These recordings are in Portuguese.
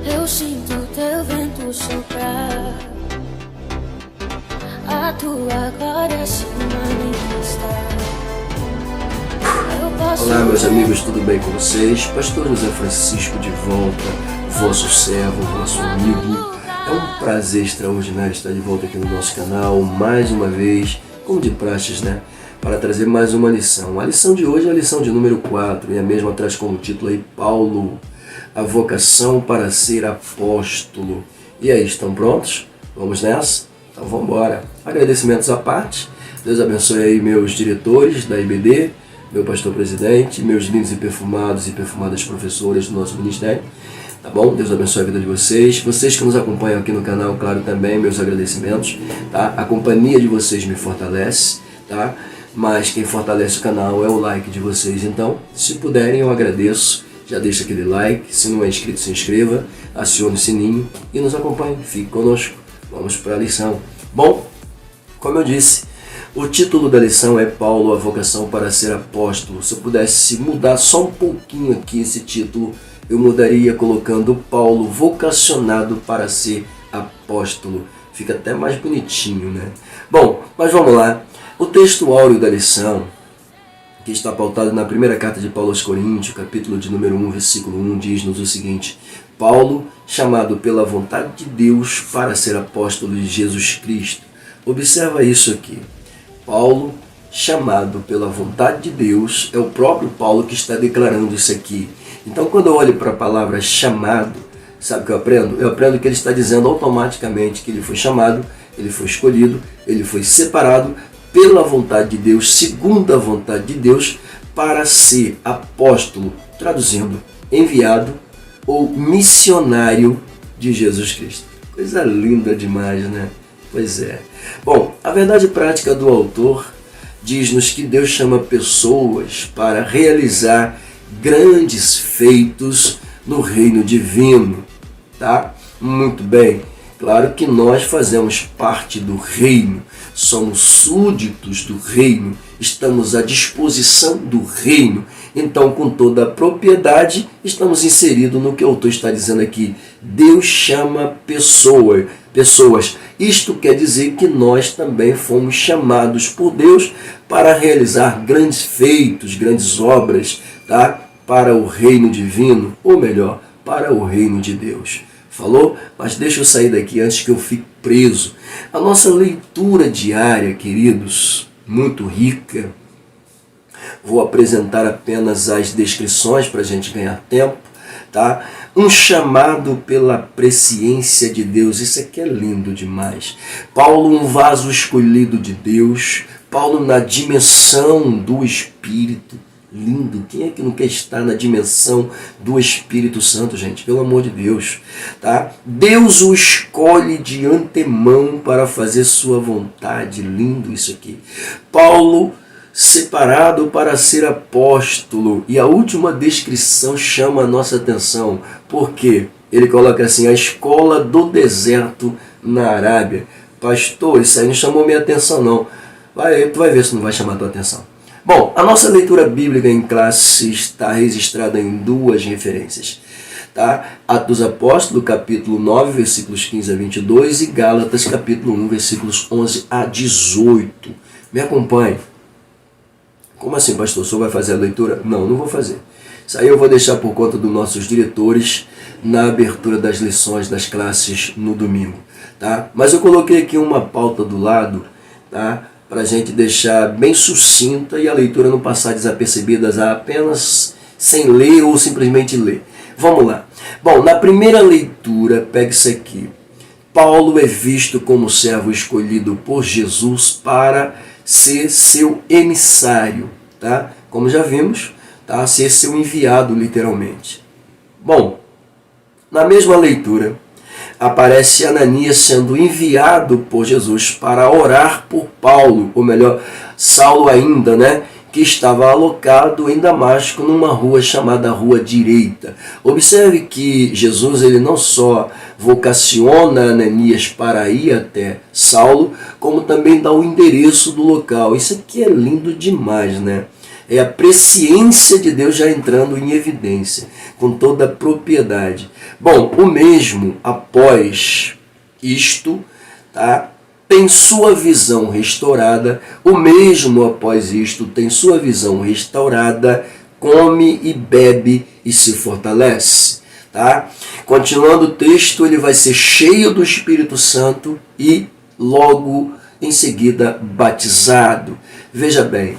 Eu sinto teu vento soprar, a tua glória se manifestar. Olá, meus amigos, tudo bem com vocês? Pastor José Francisco de volta, vosso servo, vosso amigo. É um prazer extraordinário estar de volta aqui no nosso canal, mais uma vez, como de praxes, né? Para trazer mais uma lição. A lição de hoje é a lição de número 4, e a mesma traz como título aí, Paulo, a vocação para ser apóstolo. E aí, estão prontos? Vamos nessa? Então vamos embora. Agradecimentos à parte. Deus abençoe aí meus diretores da IBD, meu pastor presidente, meus lindos e perfumadas professoras do nosso ministério. Tá bom? Deus abençoe a vida de vocês. Vocês que nos acompanham aqui no canal, claro, também, meus agradecimentos. Tá? A companhia de vocês me fortalece, tá? Mas quem fortalece o canal é o like de vocês. Então, se puderem, eu agradeço. Já deixa aquele like. Se não é inscrito, se inscreva. Acione o sininho e nos acompanhe. Fique conosco. Vamos para a lição. Bom, como eu disse, o título da lição é Paulo, a vocação para ser apóstolo. Se eu pudesse mudar só um pouquinho aqui esse título, eu mudaria colocando Paulo vocacionado para ser apóstolo. Fica até mais bonitinho, né? Bom, mas vamos lá. O texto áureo da lição, que está pautado na primeira carta de Paulo aos Coríntios, capítulo de número 1, versículo 1, diz-nos o seguinte: Paulo, chamado pela vontade de Deus para ser apóstolo de Jesus Cristo. Observa isso aqui. Paulo, chamado pela vontade de Deus, é o próprio Paulo que está declarando isso aqui. Então, quando eu olho para a palavra chamado, sabe o que eu aprendo? Eu aprendo que ele está dizendo automaticamente que ele foi chamado, ele foi escolhido, ele foi separado pela vontade de Deus, segundo a vontade de Deus, para ser apóstolo, traduzindo, enviado ou missionário de Jesus Cristo. Coisa linda demais, né? Pois é. Bom, a verdade prática do autor diz-nos que Deus chama pessoas para realizar grandes feitos no reino divino, tá? Muito bem. Claro que nós fazemos parte do reino, somos súditos do reino, estamos à disposição do reino. Então, com toda a propriedade, estamos inseridos no que o autor está dizendo aqui. Deus chama pessoas. Isto quer dizer que nós também fomos chamados por Deus para realizar grandes feitos, grandes obras, tá? Para o reino divino, ou melhor, para o reino de Deus. Falou? Mas deixa eu sair daqui antes que eu fique preso. A nossa leitura diária, queridos, muito rica. Vou apresentar apenas as descrições para a gente ganhar tempo, tá? Um chamado pela presciência de Deus. Isso aqui é lindo demais. Paulo, um vaso escolhido de Deus. Paulo na dimensão do Espírito. Lindo. Quem é que não quer estar na dimensão do Espírito Santo, gente? Pelo amor de Deus. Tá? Deus o escolhe de antemão para fazer sua vontade. Lindo isso aqui. Paulo, separado para ser apóstolo. E a última descrição chama a nossa atenção. Por quê? Ele coloca assim, a escola do deserto na Arábia. Pastor, isso aí não chamou minha atenção não. Tu vai ver se não vai chamar a tua atenção. Bom, a nossa leitura bíblica em classe está registrada em duas referências. Tá? Atos dos Apóstolos, capítulo 9, versículos 15 a 22 e Gálatas, capítulo 1, versículos 11 a 18. Me acompanhe. Como assim, pastor? O senhor vai fazer a leitura? Não, não vou fazer. Isso aí eu vou deixar por conta dos nossos diretores na abertura das lições das classes no domingo. Tá? Mas eu coloquei aqui uma pauta do lado, tá? Para a gente deixar bem sucinta e a leitura não passar desapercebida apenas sem ler ou simplesmente ler. Vamos lá. Bom, na primeira leitura, pega isso aqui. Paulo é visto como servo escolhido por Jesus para ser seu emissário, tá? Como já vimos, tá? Ser seu enviado, literalmente. Bom, na mesma leitura, aparece Ananias sendo enviado por Jesus para orar por Paulo, ou melhor, Saulo ainda, né? Que estava alocado em Damasco, numa rua chamada Rua Direita. Observe que Jesus ele não só vocaciona Ananias para ir até Saulo, como também dá o endereço do local. Isso aqui é lindo demais, né? É a presciência de Deus já entrando em evidência, com toda a propriedade. Bom, o mesmo após isto, tá? Tem sua visão restaurada, o mesmo após isto tem sua visão restaurada, come e bebe e se fortalece. Tá? Continuando o texto, ele vai ser cheio do Espírito Santo e logo em seguida batizado. Veja bem,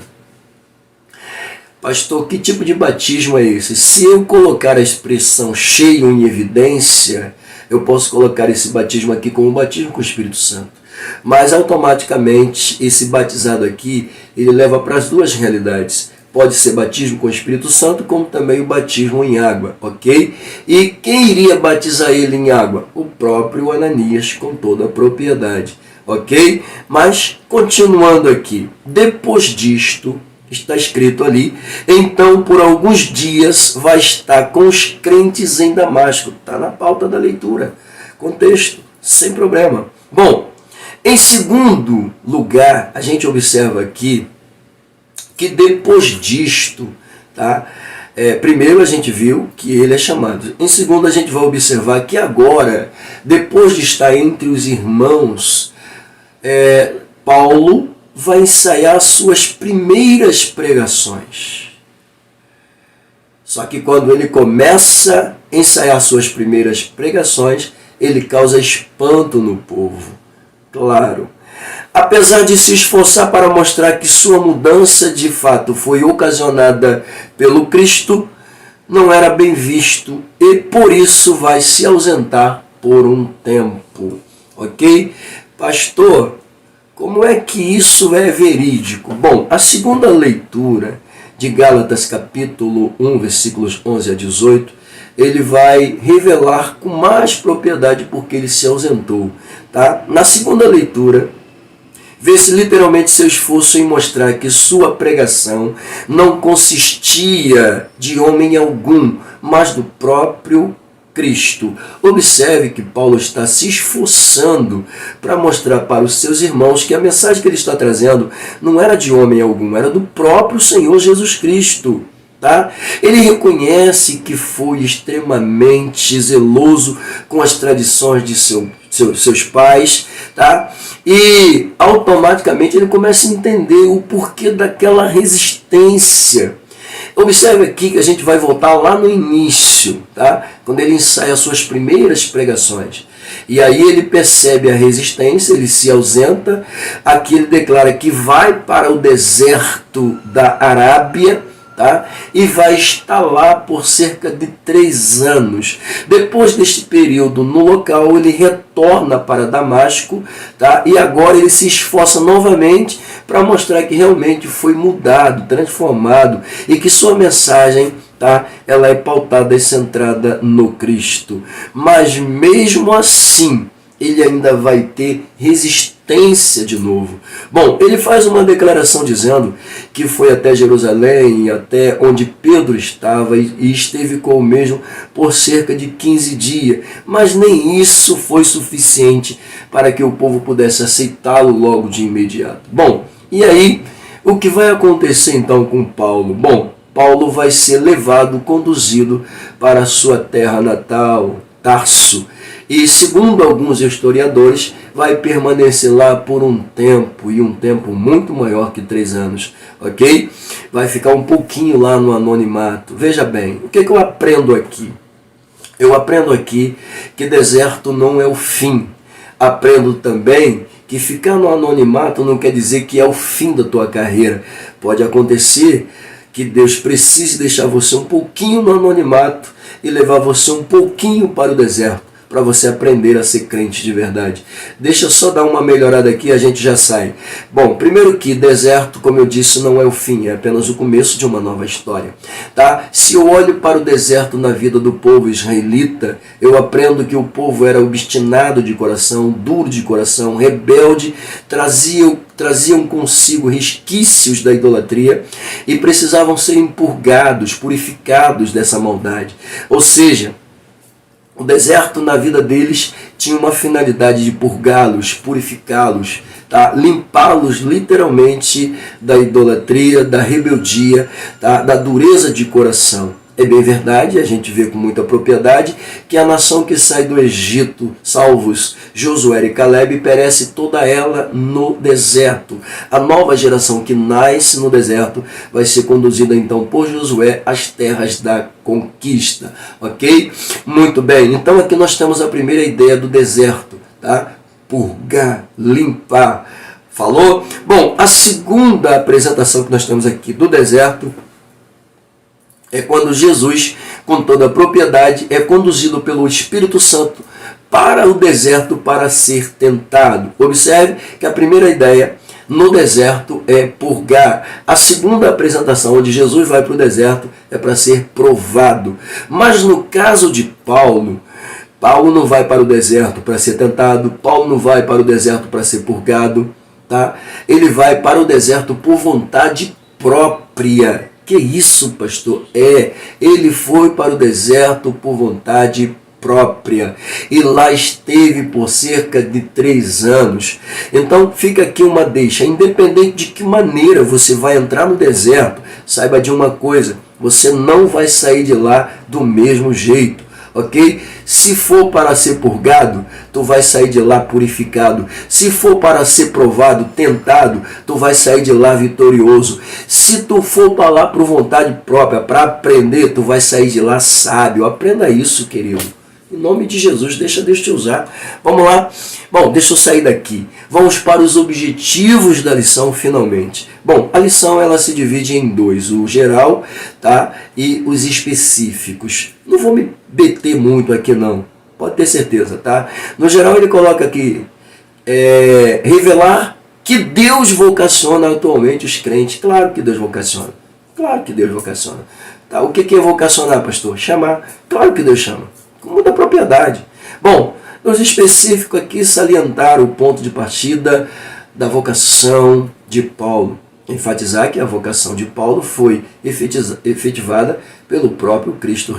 pastor, que tipo de batismo é esse? Se eu colocar a expressão cheio em evidência, eu posso colocar esse batismo aqui como batismo com o Espírito Santo. Mas automaticamente esse batizado aqui, ele leva para as duas realidades. Pode ser batismo com o Espírito Santo, como também o batismo em água, ok? E quem iria batizar ele em água? O próprio Ananias, com toda a propriedade, ok? Mas, continuando aqui, depois disto, está escrito ali, então por alguns dias vai estar com os crentes em Damasco. Está na pauta da leitura, contexto, sem problema. Bom, em segundo lugar, a gente observa aqui que depois disto, tá? Primeiro a gente viu que ele é chamado. Em segundo, a gente vai observar que agora, depois de estar entre os irmãos, Paulo vai ensaiar suas primeiras pregações. Só que quando ele começa a ensaiar suas primeiras pregações, ele causa espanto no povo. Claro. Apesar de se esforçar para mostrar que sua mudança de fato foi ocasionada pelo Cristo, não era bem visto e por isso vai se ausentar por um tempo. Ok? Pastor, como é que isso é verídico? Bom, a segunda leitura de Gálatas capítulo 1, versículos 11 a 18, ele vai revelar com mais propriedade porque ele se ausentou. Tá? Na segunda leitura, vê-se literalmente seu esforço em mostrar que sua pregação não consistia de homem algum, mas do próprio Cristo. Observe que Paulo está se esforçando para mostrar para os seus irmãos que a mensagem que ele está trazendo não era de homem algum, era do próprio Senhor Jesus Cristo. Tá? Ele reconhece que foi extremamente zeloso com as tradições de seus pais, tá? E automaticamente ele começa a entender o porquê daquela resistência. Observe aqui que a gente vai voltar lá no início, tá? Quando ele ensaia suas primeiras pregações. E aí ele percebe a resistência, ele se ausenta. Aqui ele declara que vai para o deserto da Arábia, tá? E vai estar lá por cerca de 3 anos. Depois deste período no local, ele retorna para Damasco, tá? E agora ele se esforça novamente para mostrar que realmente foi mudado, transformado e que sua mensagem, tá? Ela é pautada e centrada no Cristo. Mas mesmo assim, ele ainda vai ter resistência de novo. Bom, ele faz uma declaração dizendo que foi até Jerusalém, até onde Pedro estava, e esteve com o mesmo por cerca de 15 dias. Mas nem isso foi suficiente para que o povo pudesse aceitá-lo logo de imediato. Bom, e aí, o que vai acontecer então com Paulo? Bom, Paulo vai ser levado, conduzido para a sua terra natal, Tarso, e segundo alguns historiadores, vai permanecer lá por um tempo, e um tempo muito maior que 3 anos, ok? Vai ficar um pouquinho lá no anonimato. Veja bem, o que eu aprendo aqui? Eu aprendo aqui que deserto não é o fim. Aprendo também que ficar no anonimato não quer dizer que é o fim da tua carreira. Pode acontecer que Deus precise deixar você um pouquinho no anonimato e levar você um pouquinho para o deserto, para você aprender a ser crente de verdade. Deixa eu só dar uma melhorada aqui e a gente já sai. Bom, primeiro que deserto, como eu disse, não é o fim, é apenas o começo de uma nova história. Tá? Se eu olho para o deserto na vida do povo israelita, eu aprendo que o povo era obstinado de coração, duro de coração, rebelde, traziam consigo resquícios da idolatria e precisavam ser purgados, purificados dessa maldade. Ou seja, o deserto na vida deles tinha uma finalidade de purgá-los, purificá-los, tá? Limpá-los literalmente da idolatria, da rebeldia, tá? Da dureza de coração. É bem verdade, a gente vê com muita propriedade que a nação que sai do Egito, salvos Josué e Caleb, perece toda ela no deserto. A nova geração que nasce no deserto vai ser conduzida então por Josué às terras da conquista, ok? Muito bem, então aqui nós temos a primeira ideia do deserto, tá? Purgar, limpar. Falou? Bom, a segunda apresentação que nós temos aqui do deserto é quando Jesus, com toda a propriedade, é conduzido pelo Espírito Santo para o deserto para ser tentado. Observe que a primeira ideia no deserto é purgar. A segunda apresentação, onde Jesus vai para o deserto, é para ser provado. Mas no caso de Paulo, Paulo não vai para o deserto para ser tentado, Paulo não vai para o deserto para ser purgado, tá? Ele vai para o deserto por vontade própria. Que isso, pastor? Ele foi para o deserto por vontade própria e lá esteve por cerca de 3 anos. Então fica aqui uma deixa, independente de que maneira você vai entrar no deserto, saiba de uma coisa, você não vai sair de lá do mesmo jeito. Ok? Se for para ser purgado, tu vai sair de lá purificado. Se for para ser provado, tentado, tu vai sair de lá vitorioso. Se tu for para lá por vontade própria, para aprender, tu vai sair de lá sábio. Aprenda isso, querido. Em nome de Jesus, deixa Deus te usar. Vamos lá? Bom, deixa eu sair daqui. Vamos para os objetivos da lição finalmente. Bom, a lição ela se divide em 2, o geral, tá? E os específicos. Não vou me deter muito aqui não, pode ter certeza, tá? No geral ele coloca aqui, revelar que Deus vocaciona atualmente os crentes. Claro que Deus vocaciona. Claro que Deus vocaciona. Tá? O que é vocacionar, pastor? Chamar. Claro que Deus chama. Com muita propriedade. Bom, nos específicos aqui salientar o ponto de partida da vocação de Paulo. Enfatizar que a vocação de Paulo foi efetivada pelo próprio Cristo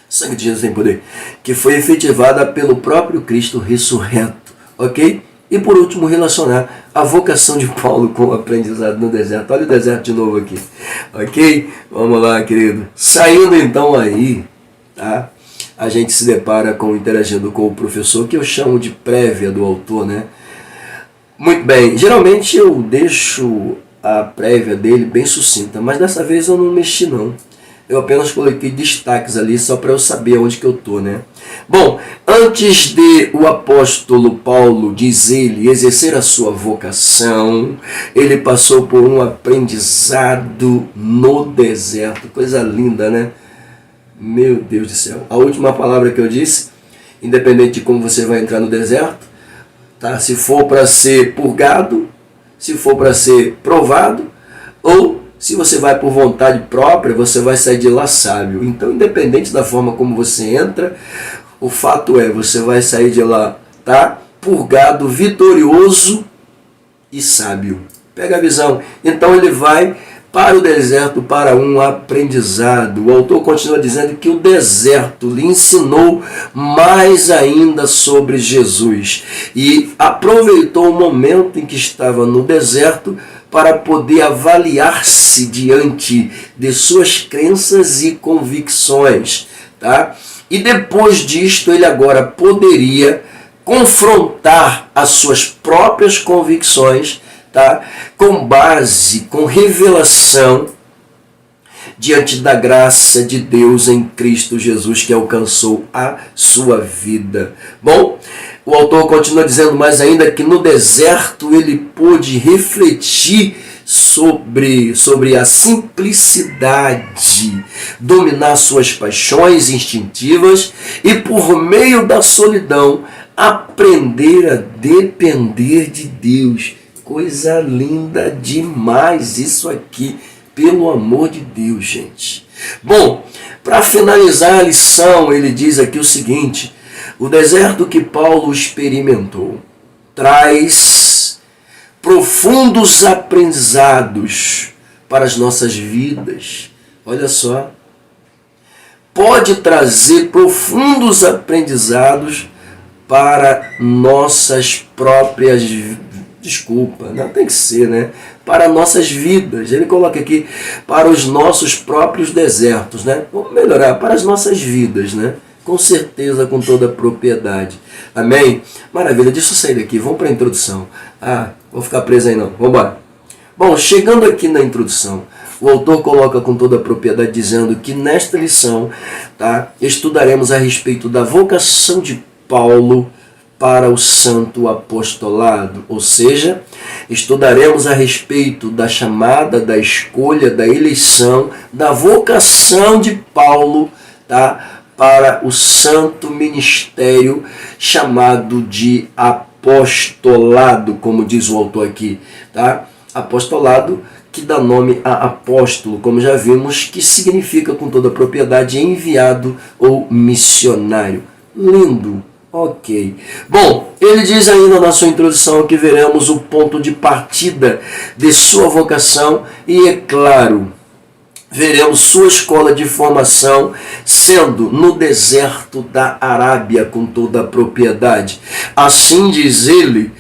sangue de Jesus tem poder, que foi efetivada pelo próprio Cristo ressurreto, ok? E por último, relacionar a vocação de Paulo com o aprendizado no deserto. Olha o deserto de novo aqui, ok? Vamos lá, querido. Saindo então aí, tá? A gente se depara interagindo com o professor, que eu chamo de prévia do autor, né? Muito bem, geralmente eu deixo a prévia dele bem sucinta, mas dessa vez eu não mexi não. Eu apenas coloquei destaques ali só para eu saber onde que eu estou, né? Bom, antes de o apóstolo Paulo, diz ele, exercer a sua vocação, ele passou por um aprendizado no deserto. Coisa linda, né? Meu Deus do céu. A última palavra que eu disse, independente de como você vai entrar no deserto, tá? Se for para ser purgado, se for para ser provado, ou se você vai por vontade própria, você vai sair de lá sábio. Então, independente da forma como você entra, o fato é, você vai sair de lá, tá? Purgado, vitorioso e sábio. Pega a visão. Então ele vai para o deserto para um aprendizado. O autor continua dizendo que o deserto lhe ensinou mais ainda sobre Jesus e aproveitou o momento em que estava no deserto para poder avaliar-se diante de suas crenças e convicções, tá? E depois disto ele agora poderia confrontar as suas próprias convicções, tá? Com base, com revelação, diante da graça de Deus em Cristo Jesus que alcançou a sua vida. Bom, o autor continua dizendo mais ainda que no deserto ele pôde refletir sobre a simplicidade, dominar suas paixões instintivas e por meio da solidão aprender a depender de Deus. Coisa linda demais isso aqui, pelo amor de Deus, gente. Bom, para finalizar a lição, ele diz aqui o seguinte: o deserto que Paulo experimentou traz profundos aprendizados para as nossas vidas. Olha só. pode trazer profundos aprendizados para nossas próprias, desculpa, não tem que ser, né? Para nossas vidas. Ele coloca aqui, para os nossos próprios desertos, né? Vamos melhorar, para as nossas vidas, né? Com certeza, com toda a propriedade. Amém? Maravilha, deixa eu sair daqui, vamos para a introdução. Vou ficar preso aí não, vamos embora. Bom, chegando aqui na introdução, o autor coloca com toda a propriedade dizendo que nesta lição, tá, estudaremos a respeito da vocação de Paulo para o santo apostolado, ou seja, estudaremos a respeito da chamada, da escolha, da eleição, da vocação de Paulo, tá, para o santo ministério chamado de apostolado, como diz o autor aqui, tá? Apostolado que dá nome a apóstolo, como já vimos, que significa com toda a propriedade enviado ou missionário. Lindo. Ok. Bom, ele diz ainda na sua introdução que veremos o ponto de partida de sua vocação e, é claro, veremos sua escola de formação sendo no deserto da Arábia com toda a propriedade. Assim diz ele,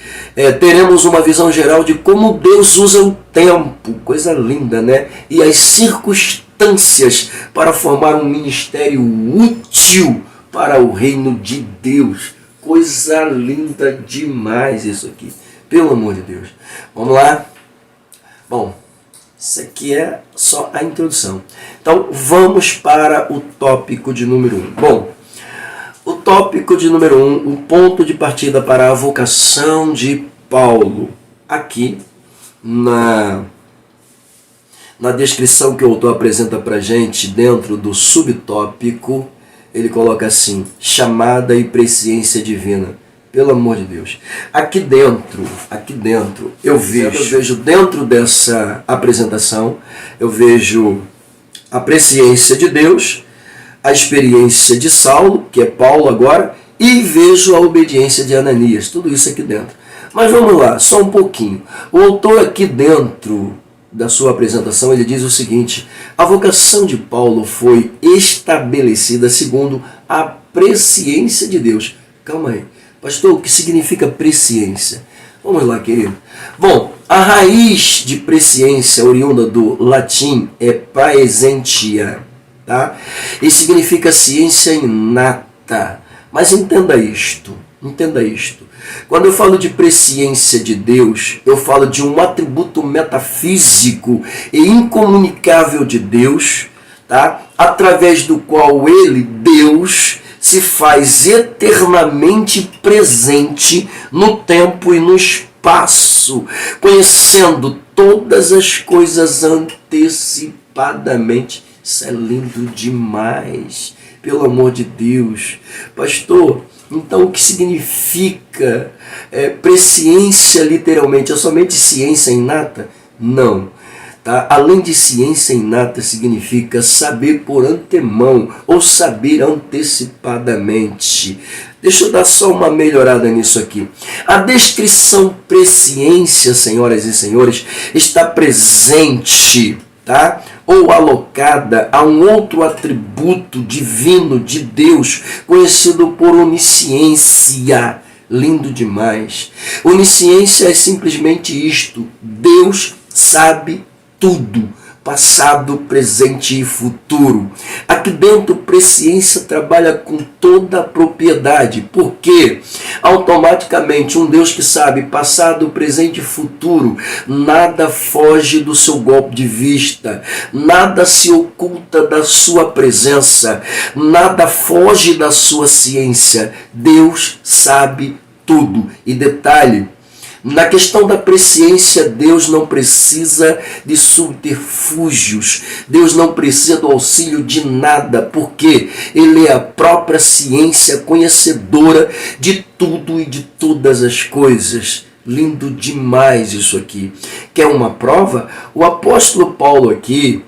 teremos uma visão geral de como Deus usa o tempo, coisa linda, né? E as circunstâncias para formar um ministério útil para o reino de Deus. Coisa linda demais isso aqui. Pelo amor de Deus. Vamos lá? Bom, isso aqui é só a introdução. Então, vamos para o tópico de número 1. Bom, o tópico de número 1, o ponto de partida para a vocação de Paulo. Aqui, na descrição que o autor apresenta para a gente, dentro do subtópico, ele coloca assim, chamada e presciência divina. Pelo amor de Deus. Aqui dentro, eu vejo dentro dessa apresentação, eu vejo a presciência de Deus, a experiência de Saulo, que é Paulo agora, e vejo a obediência de Ananias. Tudo isso aqui dentro. Mas vamos lá, só um pouquinho. O autor aqui dentro da sua apresentação, ele diz o seguinte, a vocação de Paulo foi estabelecida segundo a presciência de Deus. Calma aí. Pastor, o que significa presciência? Vamos lá, querido. Bom, a raiz de presciência, oriunda do latim, é praesentia, tá? E significa ciência inata. Mas entenda isto. Quando eu falo de presciência de Deus, eu falo de um atributo metafísico e incomunicável de Deus, tá? Através do qual ele, Deus, se faz eternamente presente no tempo e no espaço, conhecendo todas as coisas antecipadamente. Isso é lindo demais, pelo amor de Deus. Pastor, então o que significa presciência literalmente? É somente ciência inata? Não. Tá? Além de ciência inata, significa saber por antemão ou saber antecipadamente. Deixa eu dar só uma melhorada nisso aqui. A descrição presciência, senhoras e senhores, está presente, tá? Ou alocada a um outro atributo divino de Deus, conhecido por onisciência. Lindo demais. Onisciência é simplesmente isto. Deus sabe tudo, passado, presente e futuro. Aqui dentro, presciência trabalha com toda a propriedade, porque automaticamente um Deus que sabe passado, presente e futuro, nada foge do seu golpe de vista, nada se oculta da sua presença, nada foge da sua ciência. Deus sabe tudo. E detalhe, na questão da presciência, Deus não precisa de subterfúgios. Deus não precisa do auxílio de nada, porque Ele é a própria ciência conhecedora de tudo e de todas as coisas. Lindo demais isso aqui. Quer uma prova? O apóstolo Paulo aqui,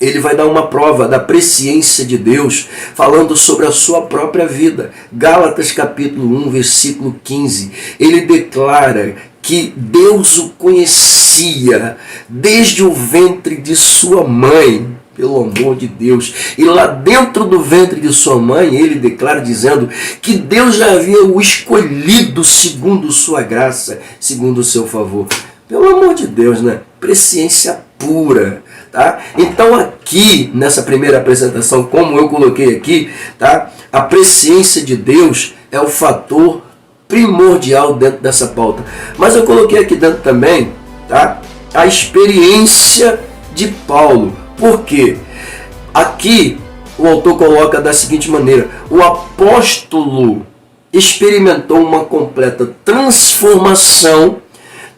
ele vai dar uma prova da presciência de Deus, falando sobre a sua própria vida. Gálatas capítulo 1, versículo 15. Ele declara que Deus o conhecia desde o ventre de sua mãe. Pelo amor de Deus. E lá dentro do ventre de sua mãe, ele declara dizendo que Deus já havia o escolhido segundo sua graça, segundo o seu favor. Pelo amor de Deus, né? Presciência pura, tá? Então aqui, nessa primeira apresentação, como eu coloquei aqui, tá? A presciência de Deus é o fator primordial dentro dessa pauta. Mas eu coloquei aqui dentro também, tá? A experiência de Paulo. Por quê? Aqui o autor coloca da seguinte maneira: o apóstolo experimentou uma completa transformação,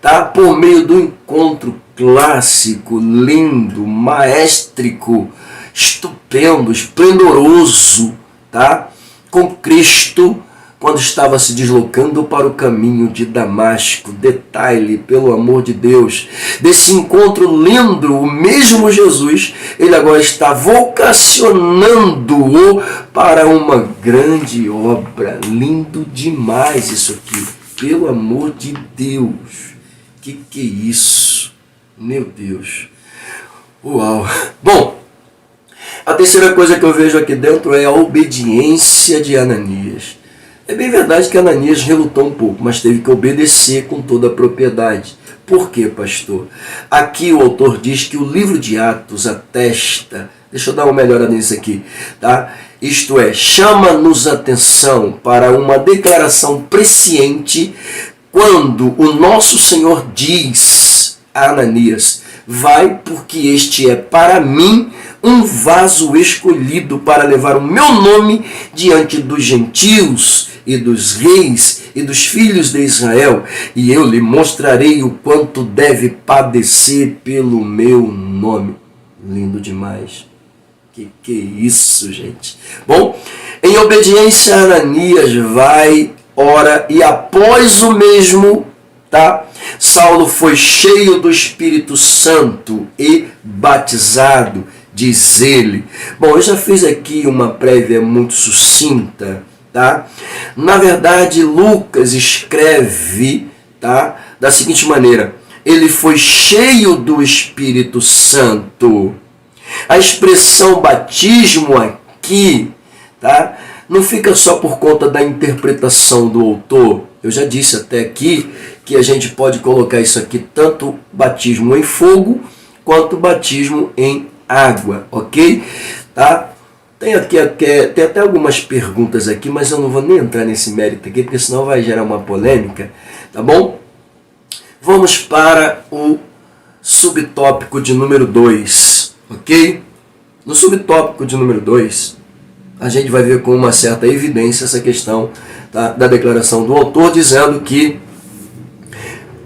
tá? Por meio do encontro clássico, lindo, maestrico, estupendo, esplendoroso, tá? Com Cristo, quando estava se deslocando para o caminho de Damasco. Detalhe, pelo amor de Deus, desse encontro lindo, o mesmo Jesus, ele agora está vocacionando-o para uma grande obra. Lindo demais isso aqui, pelo amor de Deus. Que é isso? Meu Deus. Uau. Bom, a terceira coisa que eu vejo aqui dentro é a obediência de Ananias. É bem verdade que Ananias relutou um pouco, mas teve que obedecer com toda a propriedade. Por quê, pastor? Aqui o autor diz que o livro de Atos atesta, deixa eu dar uma melhorada nisso aqui, tá? Isto é, chama-nos atenção para uma declaração presciente quando o nosso Senhor diz a Ananias: vai, porque este é para mim um vaso escolhido para levar o meu nome diante dos gentios e dos reis e dos filhos de Israel, e eu lhe mostrarei o quanto deve padecer pelo meu nome. Lindo demais. Que é isso, gente? Bom, em obediência, Ananias vai, ora, e após o mesmo, tá? Saulo foi cheio do Espírito Santo e batizado, diz ele. Bom, eu já fiz aqui uma prévia muito sucinta, tá? Na verdade, Lucas escreve, tá? Da seguinte maneira: ele foi cheio do Espírito Santo. A expressão batismo aqui, tá? Não fica só por conta da interpretação do autor. Eu já disse até aqui que a gente pode colocar isso aqui tanto batismo em fogo quanto batismo em água, ok? Tá? Tem até algumas perguntas aqui, mas eu não vou nem entrar nesse mérito aqui, porque senão vai gerar uma polêmica, tá bom? Vamos para o subtópico de número 2, ok? No subtópico de número 2, a gente vai ver com uma certa evidência essa questão, tá, da declaração do autor, dizendo que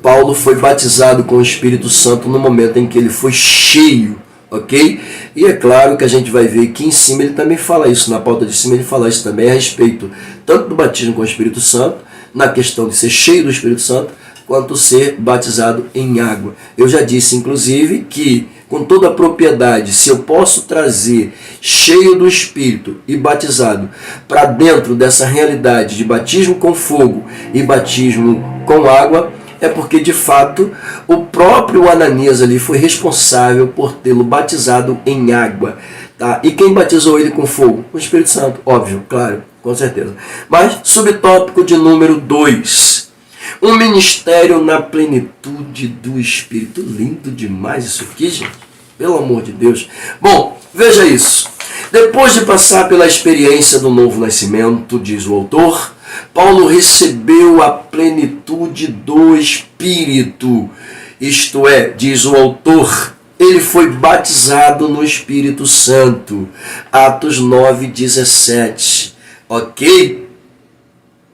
Paulo foi batizado com o Espírito Santo no momento em que ele foi cheio, ok? E é claro que a gente vai ver que em cima ele também fala isso, na pauta de cima ele fala isso também a respeito tanto do batismo com o Espírito Santo, na questão de ser cheio do Espírito Santo, quanto ser batizado em água. Eu já disse, inclusive, que com toda a propriedade, se eu posso trazer cheio do Espírito e batizado para dentro dessa realidade de batismo com fogo e batismo com água, é porque de fato o próprio Ananias ali foi responsável por tê-lo batizado em água, tá? E quem batizou ele com fogo? O Espírito Santo, óbvio, claro, com certeza. Mas subtópico de número 2, um ministério na plenitude do Espírito. Lindo demais isso aqui, gente, pelo amor de Deus. Bom, veja isso. Depois de passar pela experiência do novo nascimento, diz o autor, Paulo recebeu a plenitude do Espírito. Isto é, diz o autor, ele foi batizado no Espírito Santo. Atos 9:17. Ok?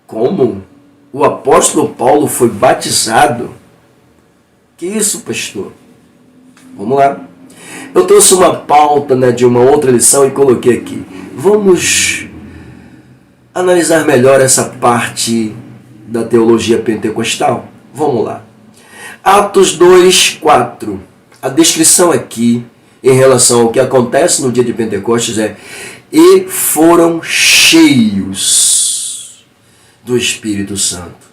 Como? O apóstolo Paulo foi batizado? Que isso, pastor? Vamos lá. Eu trouxe uma pauta, né, de uma outra lição e coloquei aqui. Vamos analisar melhor essa parte da teologia pentecostal? Vamos lá. Atos 2:4. A descrição aqui em relação ao que acontece no dia de Pentecostes é: e foram cheios do Espírito Santo.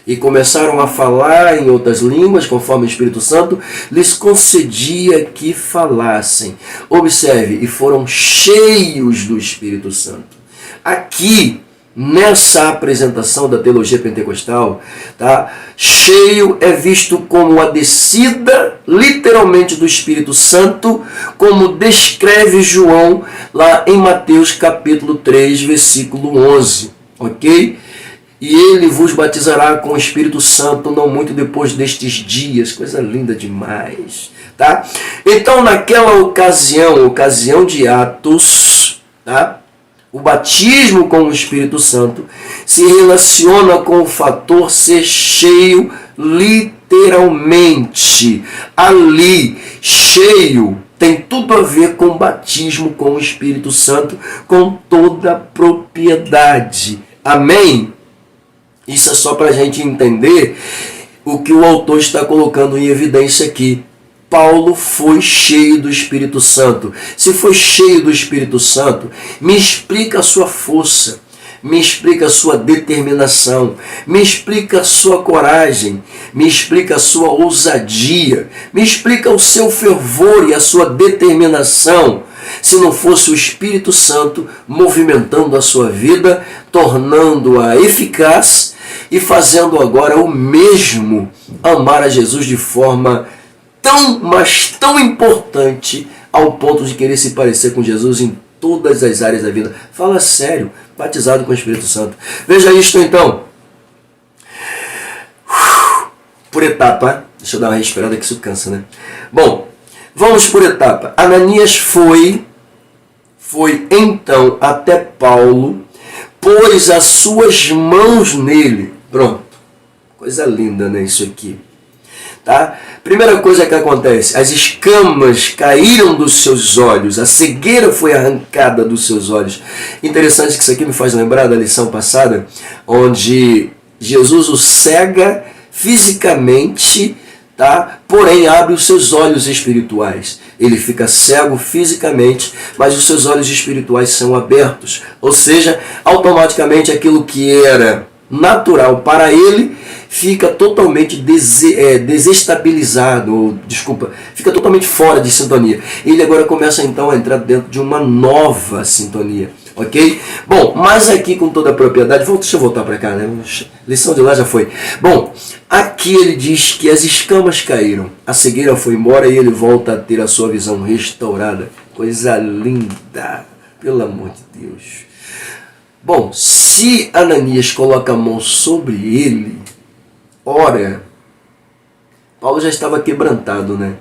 e começaram a falar em outras línguas, conforme o Espírito Santo lhes concedia que falassem. Observe, e foram cheios do Espírito Santo. Aqui, nessa apresentação da teologia pentecostal, tá? Cheio é visto como a descida, literalmente, do Espírito Santo, como descreve João lá em Mateus capítulo 3, versículo 11, ok? E ele vos batizará com o Espírito Santo não muito depois destes dias. Coisa linda demais, tá? Então, naquela ocasião de Atos, tá? O batismo com o Espírito Santo se relaciona com o fator ser cheio literalmente. Ali, cheio, tem tudo a ver com o batismo com o Espírito Santo, com toda a propriedade. Amém? Isso é só para a gente entender o que o autor está colocando em evidência aqui. Paulo foi cheio do Espírito Santo. Se foi cheio do Espírito Santo, me explica a sua força, me explica a sua determinação, me explica a sua coragem, me explica a sua ousadia, me explica o seu fervor e a sua determinação, se não fosse o Espírito Santo movimentando a sua vida, tornando-a eficaz e fazendo agora o mesmo, amar a Jesus de forma mas tão importante, ao ponto de querer se parecer com Jesus em todas as áreas da vida. Fala sério, batizado com o Espírito Santo. Veja isto então. Por etapa. Deixa eu dar uma respirada que isso cansa, né? Bom, vamos por etapa. Ananias foi então até Paulo, pôs as suas mãos nele. Pronto. Coisa linda, né? Isso aqui. Tá? Primeira coisa que acontece, as escamas caíram dos seus olhos, a cegueira foi arrancada dos seus olhos. Interessante que isso aqui me faz lembrar da lição passada, onde Jesus o cega fisicamente, tá? Porém abre os seus olhos espirituais. Ele fica cego fisicamente, mas os seus olhos espirituais são abertos. Ou seja, automaticamente aquilo que era natural para ele fica totalmente desestabilizado, fica totalmente fora de sintonia. Ele agora começa então a entrar dentro de uma nova sintonia, ok? Bom, mas aqui com toda a propriedade, deixa eu voltar para cá, né? Lição de lá já foi. Bom, aqui ele diz que as escamas caíram, a cegueira foi embora e ele volta a ter a sua visão restaurada. Coisa linda, pelo amor de Deus. Bom, se Ananias coloca a mão sobre ele, ora, Paulo já estava quebrantado, né?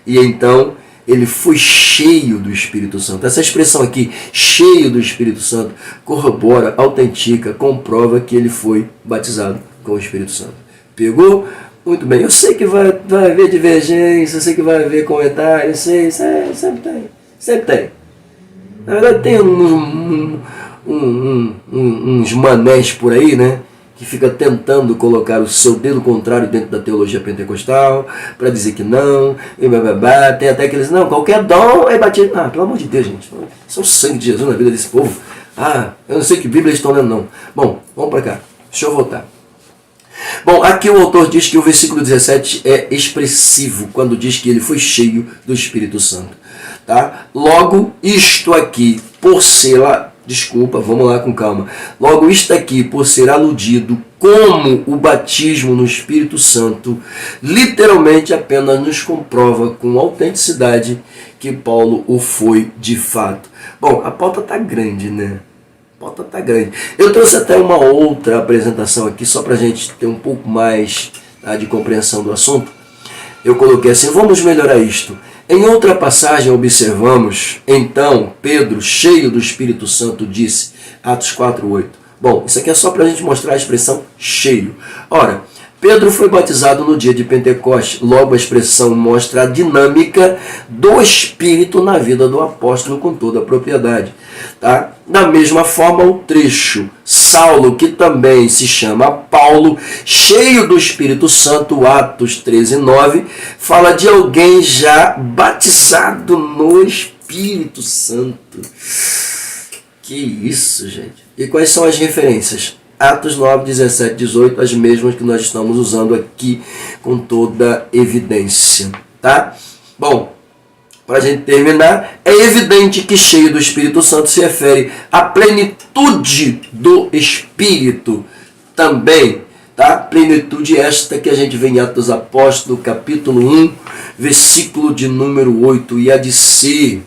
E então ele foi cheio do Espírito Santo. Essa expressão aqui, cheio do Espírito Santo, corrobora, autentica, comprova que ele foi batizado com o Espírito Santo. Pegou? Muito bem. Eu sei que vai haver divergência, eu sei que vai haver comentário, sempre tem. Na verdade tem uns manés por aí, né? Que fica tentando colocar o seu dedo contrário dentro da teologia pentecostal, para dizer que não, e bababá. Tem até aqueles, não, qualquer dom é batido. Ah, pelo amor de Deus, gente, isso é o sangue de Jesus na vida desse povo. Ah, eu não sei que Bíblia eles estão lendo, não. Bom, vamos para cá, deixa eu voltar. Bom, aqui o autor diz que o versículo 17 é expressivo, quando diz que ele foi cheio do Espírito Santo. Tá? Logo, isto aqui, por ser lá, vamos lá com calma. Logo, isto aqui, por ser aludido como o batismo no Espírito Santo, literalmente apenas nos comprova com autenticidade que Paulo o foi de fato. Bom, a pauta está grande, né? A pauta está grande. Eu trouxe até uma outra apresentação aqui, só para a gente ter um pouco mais, tá, de compreensão do assunto. Eu coloquei assim, vamos melhorar isto. Em outra passagem observamos, então, Pedro, cheio do Espírito Santo, disse, Atos 4:8. Bom, isso aqui é só para a gente mostrar a expressão cheio. Ora, Pedro foi batizado no dia de Pentecostes. Logo, a expressão mostra a dinâmica do Espírito na vida do apóstolo com toda a propriedade. Tá? Da mesma forma, o trecho Saulo, que também se chama Paulo, cheio do Espírito Santo, Atos 13:9, fala de alguém já batizado no Espírito Santo. Que isso, gente. E quais são as referências? Atos 9, 17, 18, as mesmas que nós estamos usando aqui com toda evidência, tá? Bom, para a gente terminar, é evidente que cheio do Espírito Santo se refere à plenitude do Espírito também, tá? Plenitude esta que a gente vê em Atos dos Apóstolos, capítulo 1, versículo de número 8, e há de ser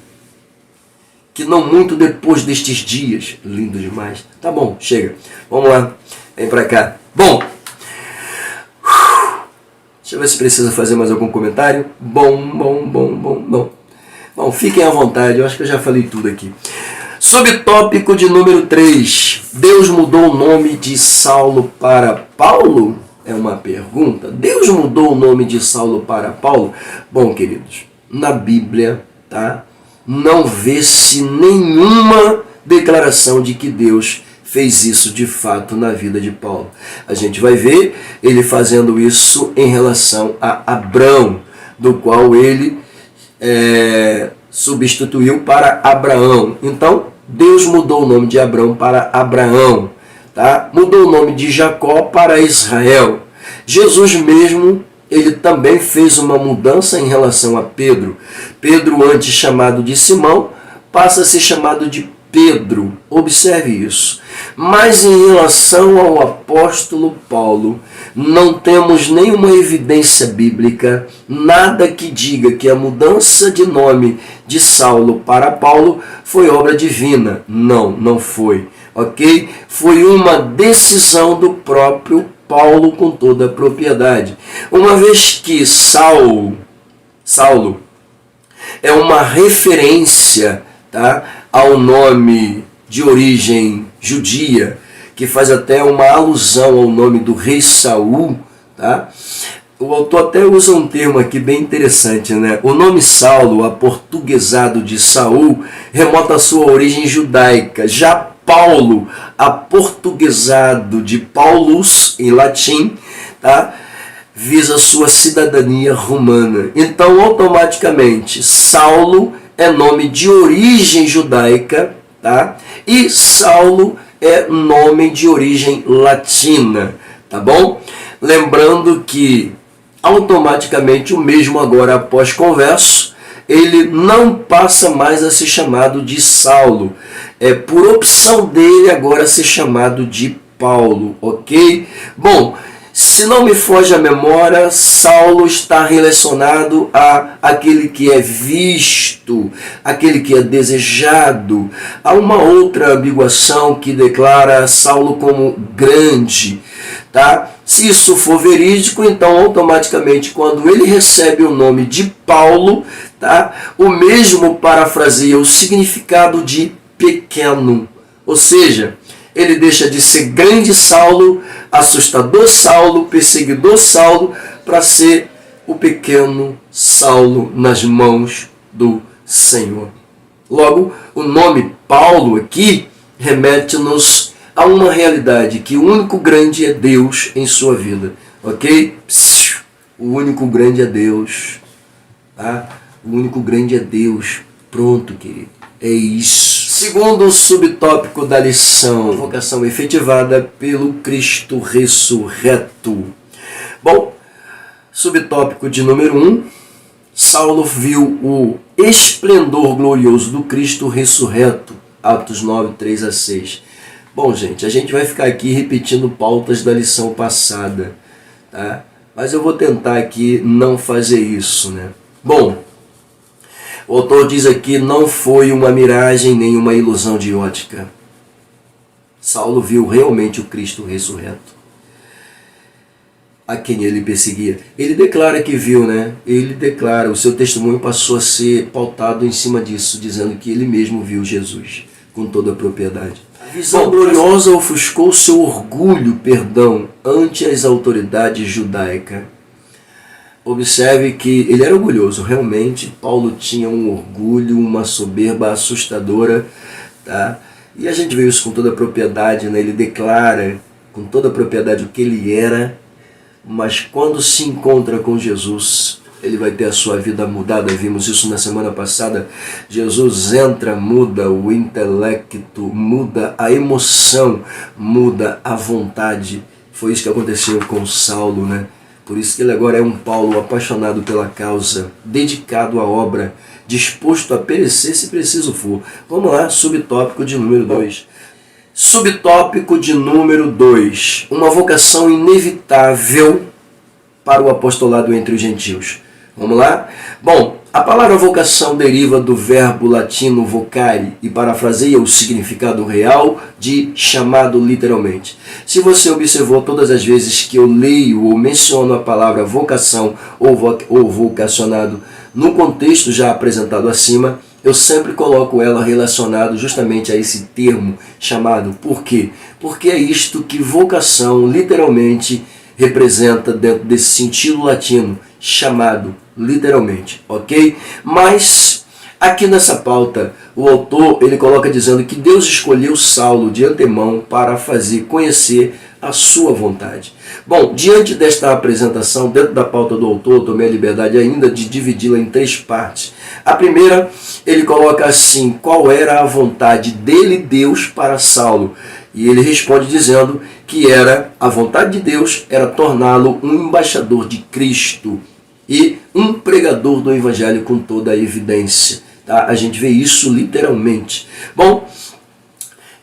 que não muito depois destes dias, lindo demais, tá bom, chega, vamos lá, vem pra cá. Bom, deixa eu ver se precisa fazer mais algum comentário. Bom, fiquem à vontade, eu acho que eu já falei tudo aqui. Subtópico de número 3, Deus mudou o nome de Saulo para Paulo? É uma pergunta. Deus mudou o nome de Saulo para Paulo? Bom, queridos, na Bíblia, tá? Não vê-se nenhuma declaração de que Deus fez isso de fato na vida de Paulo. A gente vai ver ele fazendo isso em relação a Abrão, do qual ele substituiu para Abraão. Então, Deus mudou o nome de Abrão para Abraão, tá? Mudou o nome de Jacó para Israel. Jesus mesmo, ele também fez uma mudança em relação a Pedro. Pedro, antes chamado de Simão, passa a ser chamado de Pedro. Observe isso. Mas em relação ao apóstolo Paulo, não temos nenhuma evidência bíblica, nada que diga que a mudança de nome de Saulo para Paulo foi obra divina. Não foi. Ok? Foi uma decisão do próprio Paulo com toda a propriedade. Uma vez que Saulo é uma referência, tá, ao nome de origem judia, que faz até uma alusão ao nome do rei Saul, tá? O autor até usa um termo aqui bem interessante, né? O nome Saulo, aportuguesado de Saul, remota a sua origem judaica. Já Paulo, aportuguesado de Paulus, em latim, tá? Visa sua cidadania romana. Então, automaticamente, Saulo é nome de origem judaica, tá? E Saulo é nome de origem latina, tá bom? Lembrando que, automaticamente, o mesmo agora após converso, ele não passa mais a ser chamado de Saulo. É por opção dele agora ser chamado de Paulo, ok? Bom, se não me foge a memória, Saulo está relacionado a aquele que é visto, aquele que é desejado. Há uma outra ambiguação que declara Saulo como grande, tá? Se isso for verídico, então automaticamente quando ele recebe o nome de Paulo, tá? O mesmo parafraseia o significado de pequeno, ou seja, ele deixa de ser grande Saulo, assustador Saulo, perseguidor Saulo, para ser o pequeno Saulo nas mãos do Senhor. Logo, o nome Paulo aqui remete-nos a uma realidade que o único grande é Deus em sua vida, ok? O único grande é Deus, tá? O único grande é Deus. Pronto, querido. É isso. Segundo o subtópico da lição, vocação efetivada pelo Cristo ressurreto. Bom, subtópico de número 1, Saulo viu o esplendor glorioso do Cristo ressurreto, Atos 9, 3 a 6. Bom, gente, a gente vai ficar aqui repetindo pautas da lição passada, tá? Mas eu vou tentar aqui não fazer isso, né? Bom, o autor diz aqui, não foi uma miragem nem uma ilusão de ótica. Saulo viu realmente o Cristo ressurreto, a quem ele perseguia. Ele declara que viu, né? Ele declara, o seu testemunho passou a ser pautado em cima disso, dizendo que ele mesmo viu Jesus com toda a propriedade. A visão gloriosa ofuscou seu orgulho, ante as autoridades judaicas. Observe que ele era orgulhoso, realmente. Paulo tinha um orgulho, uma soberba assustadora, tá? E a gente vê isso com toda a propriedade, né? Ele declara com toda a propriedade o que ele era, mas quando se encontra com Jesus, ele vai ter a sua vida mudada. Vimos isso na semana passada. Jesus entra, muda o intelecto, muda a emoção, muda a vontade. Foi isso que aconteceu com Saulo, né? Por isso que ele agora é um Paulo apaixonado pela causa, dedicado à obra, disposto a perecer se preciso for. Vamos lá, subtópico de número 2. Subtópico de número 2. Uma vocação inevitável para o apostolado entre os gentios. Vamos lá? Bom, a palavra vocação deriva do verbo latino vocare e parafraseia o significado real de chamado literalmente. Se você observou todas as vezes que eu leio ou menciono a palavra vocação ou vocacionado no contexto já apresentado acima, eu sempre coloco ela relacionado justamente a esse termo chamado. Por quê? Porque é isto que vocação literalmente representa dentro desse sentido latino, chamado literalmente, ok? Mas aqui nessa pauta o autor ele coloca dizendo que Deus escolheu Saulo de antemão para fazer conhecer a sua vontade. Bom, diante desta apresentação, dentro da pauta do autor, eu tomei a liberdade ainda de dividi-la em 3 partes. A primeira, ele coloca assim, qual era a vontade dele, Deus, para Saulo? E ele responde dizendo que a vontade de Deus era torná-lo um embaixador de Cristo e um pregador do Evangelho com toda a evidência. Tá? A gente vê isso literalmente. Bom,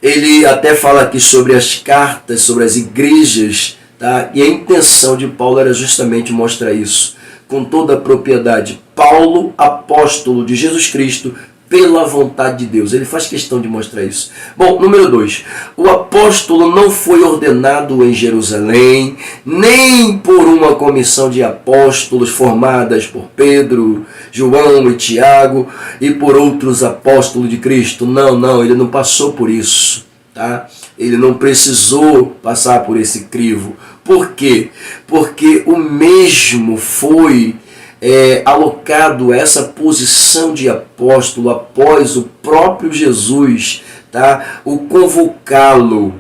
ele até fala aqui sobre as cartas, sobre as igrejas, tá? E a intenção de Paulo era justamente mostrar isso com toda a propriedade. Paulo, apóstolo de Jesus Cristo, pela vontade de Deus. Ele faz questão de mostrar isso. Bom, número 2. O apóstolo não foi ordenado em Jerusalém, nem por uma comissão de apóstolos formadas por Pedro, João e Tiago e por outros apóstolos de Cristo. Não, ele não passou por isso. Tá? Ele não precisou passar por esse crivo. Por quê? Porque o mesmo foi alocado a essa posição de apóstolo após o próprio Jesus, tá? O convocá-lo.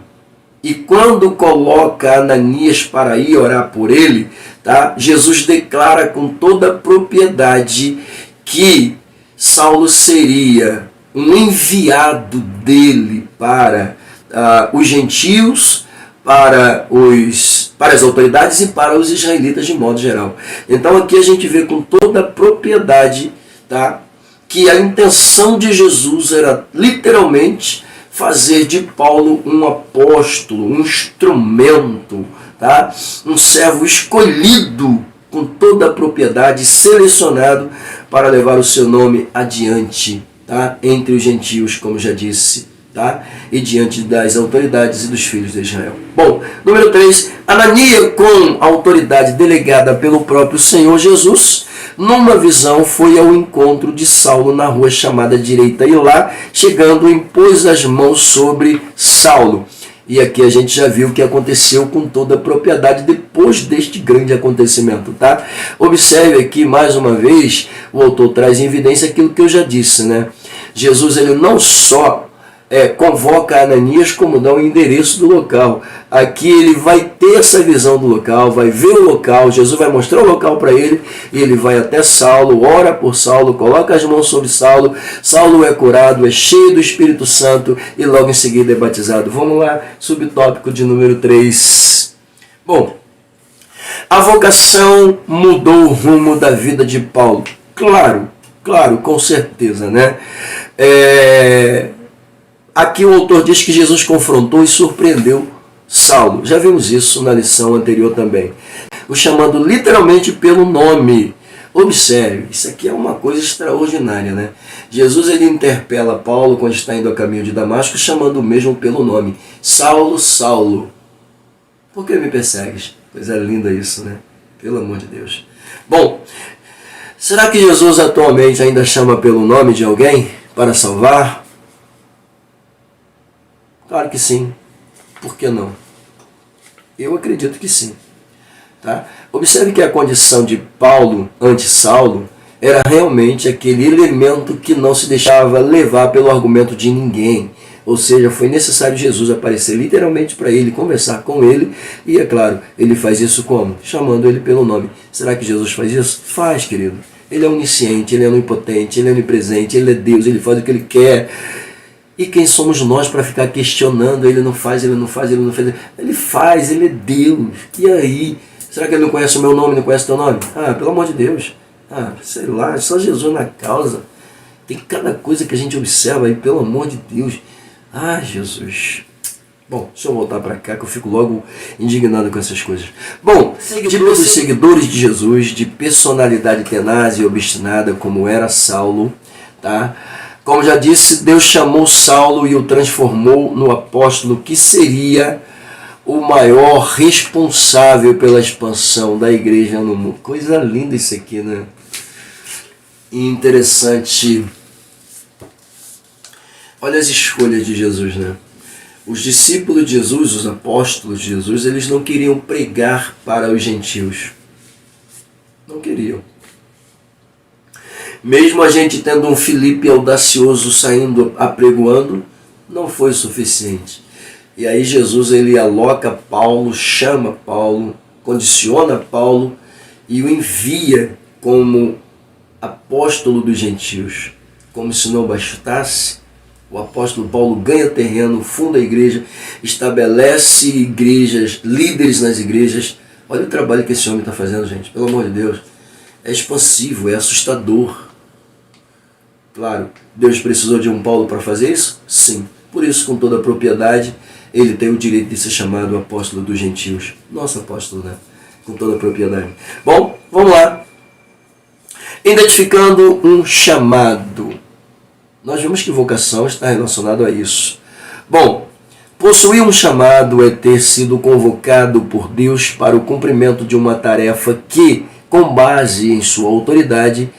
E quando coloca Ananias para ir orar por ele, tá? Jesus declara com toda a propriedade que Saulo seria um enviado dele para os gentios, para as autoridades e para os israelitas de modo geral. Então aqui a gente vê com toda a propriedade, tá, que a intenção de Jesus era literalmente fazer de Paulo um apóstolo, um instrumento, tá, um servo escolhido com toda a propriedade, selecionado para levar o seu nome adiante, tá, entre os gentios, como já disse. Tá? E diante das autoridades e dos filhos de Israel. Bom, número 3, Ananias, com a autoridade delegada pelo próprio Senhor Jesus, numa visão foi ao encontro de Saulo na rua chamada Direita e lá, chegando, impôs as mãos sobre Saulo. E aqui a gente já viu o que aconteceu com toda a propriedade depois deste grande acontecimento. Tá? Observe aqui mais uma vez, o autor traz em evidência aquilo que eu já disse, né? Jesus ele não só convoca Ananias como dá o endereço do local. Aqui ele vai ter essa visão do local, vai ver o local, Jesus vai mostrar o local para ele, e ele vai até Saulo, ora por Saulo, coloca as mãos sobre Saulo, Saulo é curado, é cheio do Espírito Santo e logo em seguida é batizado. Vamos lá, subtópico de número 3. Bom, a vocação mudou o rumo da vida de Paulo. Claro, com certeza, né? Aqui o autor diz que Jesus confrontou e surpreendeu Saulo. Já vimos isso na lição anterior também. O chamando literalmente pelo nome. Observe, isso aqui é uma coisa extraordinária, né? Jesus ele interpela Paulo quando está indo a caminho de Damasco, chamando o mesmo pelo nome. Saulo, Saulo, por que me persegues? Coisa linda isso, né? Pelo amor de Deus. Bom, será que Jesus atualmente ainda chama pelo nome de alguém para salvar? Claro que sim. Por que não? Eu acredito que sim. Tá? Observe que a condição de Paulo ante Saulo era realmente aquele elemento que não se deixava levar pelo argumento de ninguém. Ou seja, foi necessário Jesus aparecer literalmente para ele, conversar com ele. E é claro, ele faz isso como? Chamando ele pelo nome. Será que Jesus faz isso? Faz, querido. Ele é onisciente, ele é onipotente, ele é onipresente, ele é Deus, ele faz o que ele quer. E quem somos nós para ficar questionando? Ele não faz, ele não faz, ele não faz. Ele faz, ele é Deus. E aí? Será que ele não conhece o meu nome, não conhece o teu nome? Ah, pelo amor de Deus. Ah, sei lá, só Jesus na causa. Tem cada coisa que a gente observa aí, pelo amor de Deus. Ah, Jesus. Bom, deixa eu voltar para cá que eu fico logo indignado com essas coisas. Bom, tipo dos seguidores de Jesus, de personalidade tenaz e obstinada como era Saulo, tá? Como já disse, Deus chamou Saulo e o transformou no apóstolo que seria o maior responsável pela expansão da igreja no mundo. Coisa linda isso aqui, né? Interessante. Olha as escolhas de Jesus, né? Os discípulos de Jesus, os apóstolos de Jesus, eles não queriam pregar para os gentios. Não queriam. Mesmo a gente tendo um Filipe audacioso saindo apregoando, não foi suficiente. E aí Jesus ele aloca Paulo, chama Paulo, condiciona Paulo e o envia como apóstolo dos gentios. Como se não bastasse, o apóstolo Paulo ganha terreno, funda a igreja, estabelece igrejas, líderes nas igrejas. Olha o trabalho que esse homem está fazendo, gente, pelo amor de Deus. É expansivo, é assustador. Claro, Deus precisou de um Paulo para fazer isso? Sim. Por isso, com toda a propriedade, ele tem o direito de ser chamado apóstolo dos gentios. Nosso apóstolo, né? Com toda a propriedade. Bom, vamos lá. Identificando um chamado. Nós vimos que vocação está relacionado a isso. Bom, possuir um chamado é ter sido convocado por Deus para o cumprimento de uma tarefa que, com base em sua autoridade,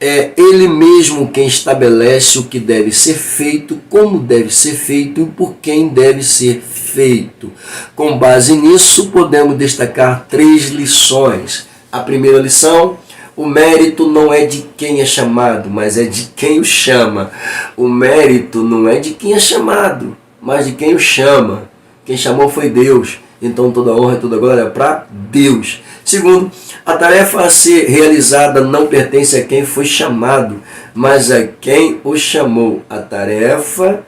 é Ele mesmo quem estabelece o que deve ser feito, como deve ser feito e por quem deve ser feito. Com base nisso, podemos destacar 3 lições. A primeira lição: o mérito não é de quem é chamado, mas é de quem o chama. O mérito não é de quem é chamado, mas de quem o chama. Quem chamou foi Deus. Então toda honra e toda glória é para Deus. Segundo, a tarefa a ser realizada não pertence a quem foi chamado, mas a quem o chamou. A tarefa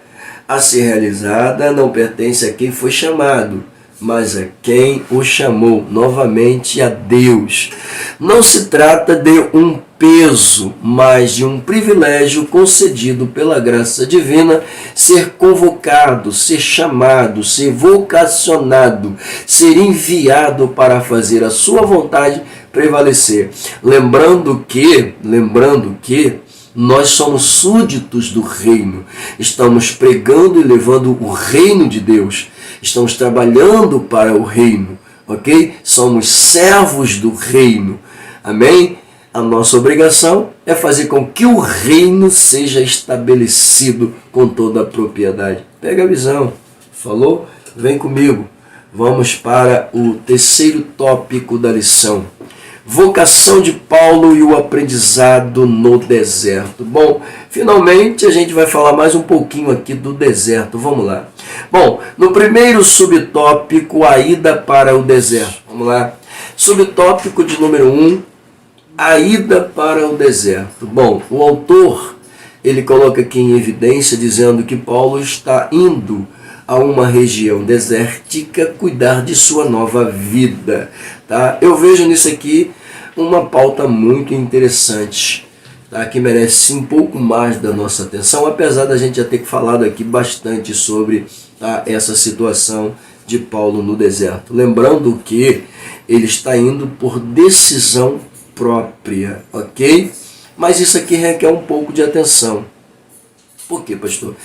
a ser realizada não pertence a quem foi chamado, mas a quem o chamou. Novamente, a Deus. Não se trata de um peso, mas de um privilégio concedido pela graça divina ser convocado, ser chamado, ser vocacionado, ser enviado para fazer a sua vontade prevalecer. Lembrando que nós somos súditos do reino. Estamos pregando e levando o reino de Deus. Estamos trabalhando para o reino, ok? Somos servos do reino. Amém? A nossa obrigação é fazer com que o reino seja estabelecido com toda a propriedade. Pega a visão. Falou? Vem comigo. Vamos para o terceiro tópico da lição. Vocação de Paulo e o aprendizado no deserto. Bom, finalmente a gente vai falar mais um pouquinho aqui do deserto. Vamos lá. Bom, no primeiro subtópico, a ida para o deserto. Vamos lá. Subtópico de número 1, a ida para o deserto. Bom, o autor, ele coloca aqui em evidência dizendo que Paulo está indo a uma região desértica cuidar de sua nova vida. Tá? Eu vejo nisso aqui uma pauta muito interessante, tá? Que merece um pouco mais da nossa atenção, apesar da gente já ter falado aqui bastante sobre, tá, essa situação de Paulo no deserto. Lembrando que ele está indo por decisão própria, ok? Mas isso aqui requer um pouco de atenção. Por quê, pastor?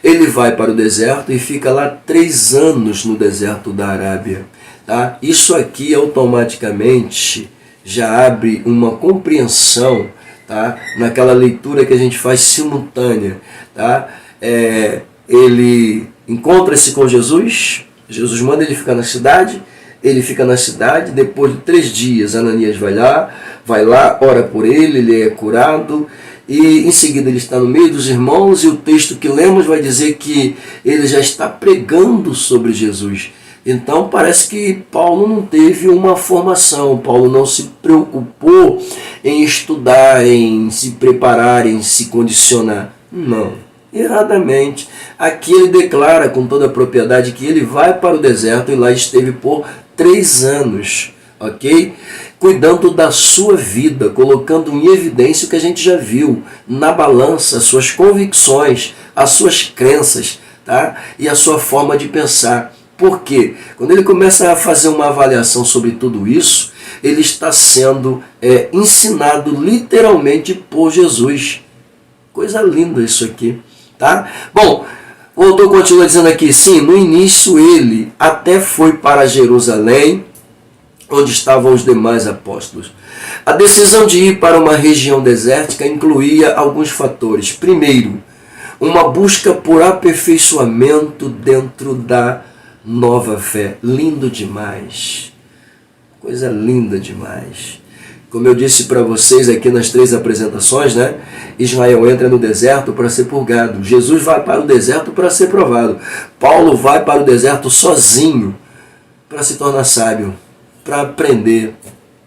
Ele vai para o deserto e fica lá 3 anos no deserto da Arábia. Tá? Isso aqui automaticamente já abre uma compreensão, tá? Naquela leitura que a gente faz simultânea. Tá? Ele encontra-se com Jesus, Jesus manda ele ficar na cidade, ele fica na cidade, depois de 3 dias Ananias vai lá, ora por ele é curado, e em seguida ele está no meio dos irmãos, e o texto que lemos vai dizer que ele já está pregando sobre Jesus. Então parece que Paulo não teve uma formação, Paulo não se preocupou em estudar, em se preparar, em se condicionar. Não, erradamente. Aqui ele declara com toda a propriedade que ele vai para o deserto e lá esteve por 3 anos, ok? Cuidando da sua vida, colocando em evidência o que a gente já viu, na balança, as suas convicções, as suas crenças, tá? E a sua forma de pensar. Por quê? Quando ele começa a fazer uma avaliação sobre tudo isso, ele está sendo ensinado literalmente por Jesus. Coisa linda isso aqui, tá? Bom, o autor continua dizendo aqui, sim, no início ele até foi para Jerusalém, onde estavam os demais apóstolos. A decisão de ir para uma região desértica incluía alguns fatores. Primeiro, uma busca por aperfeiçoamento dentro da nova fé. Lindo demais. Coisa linda demais. Como eu disse para vocês aqui nas 3 apresentações, né? Israel entra no deserto para ser purgado. Jesus vai para o deserto para ser provado. Paulo vai para o deserto sozinho para se tornar sábio, para aprender,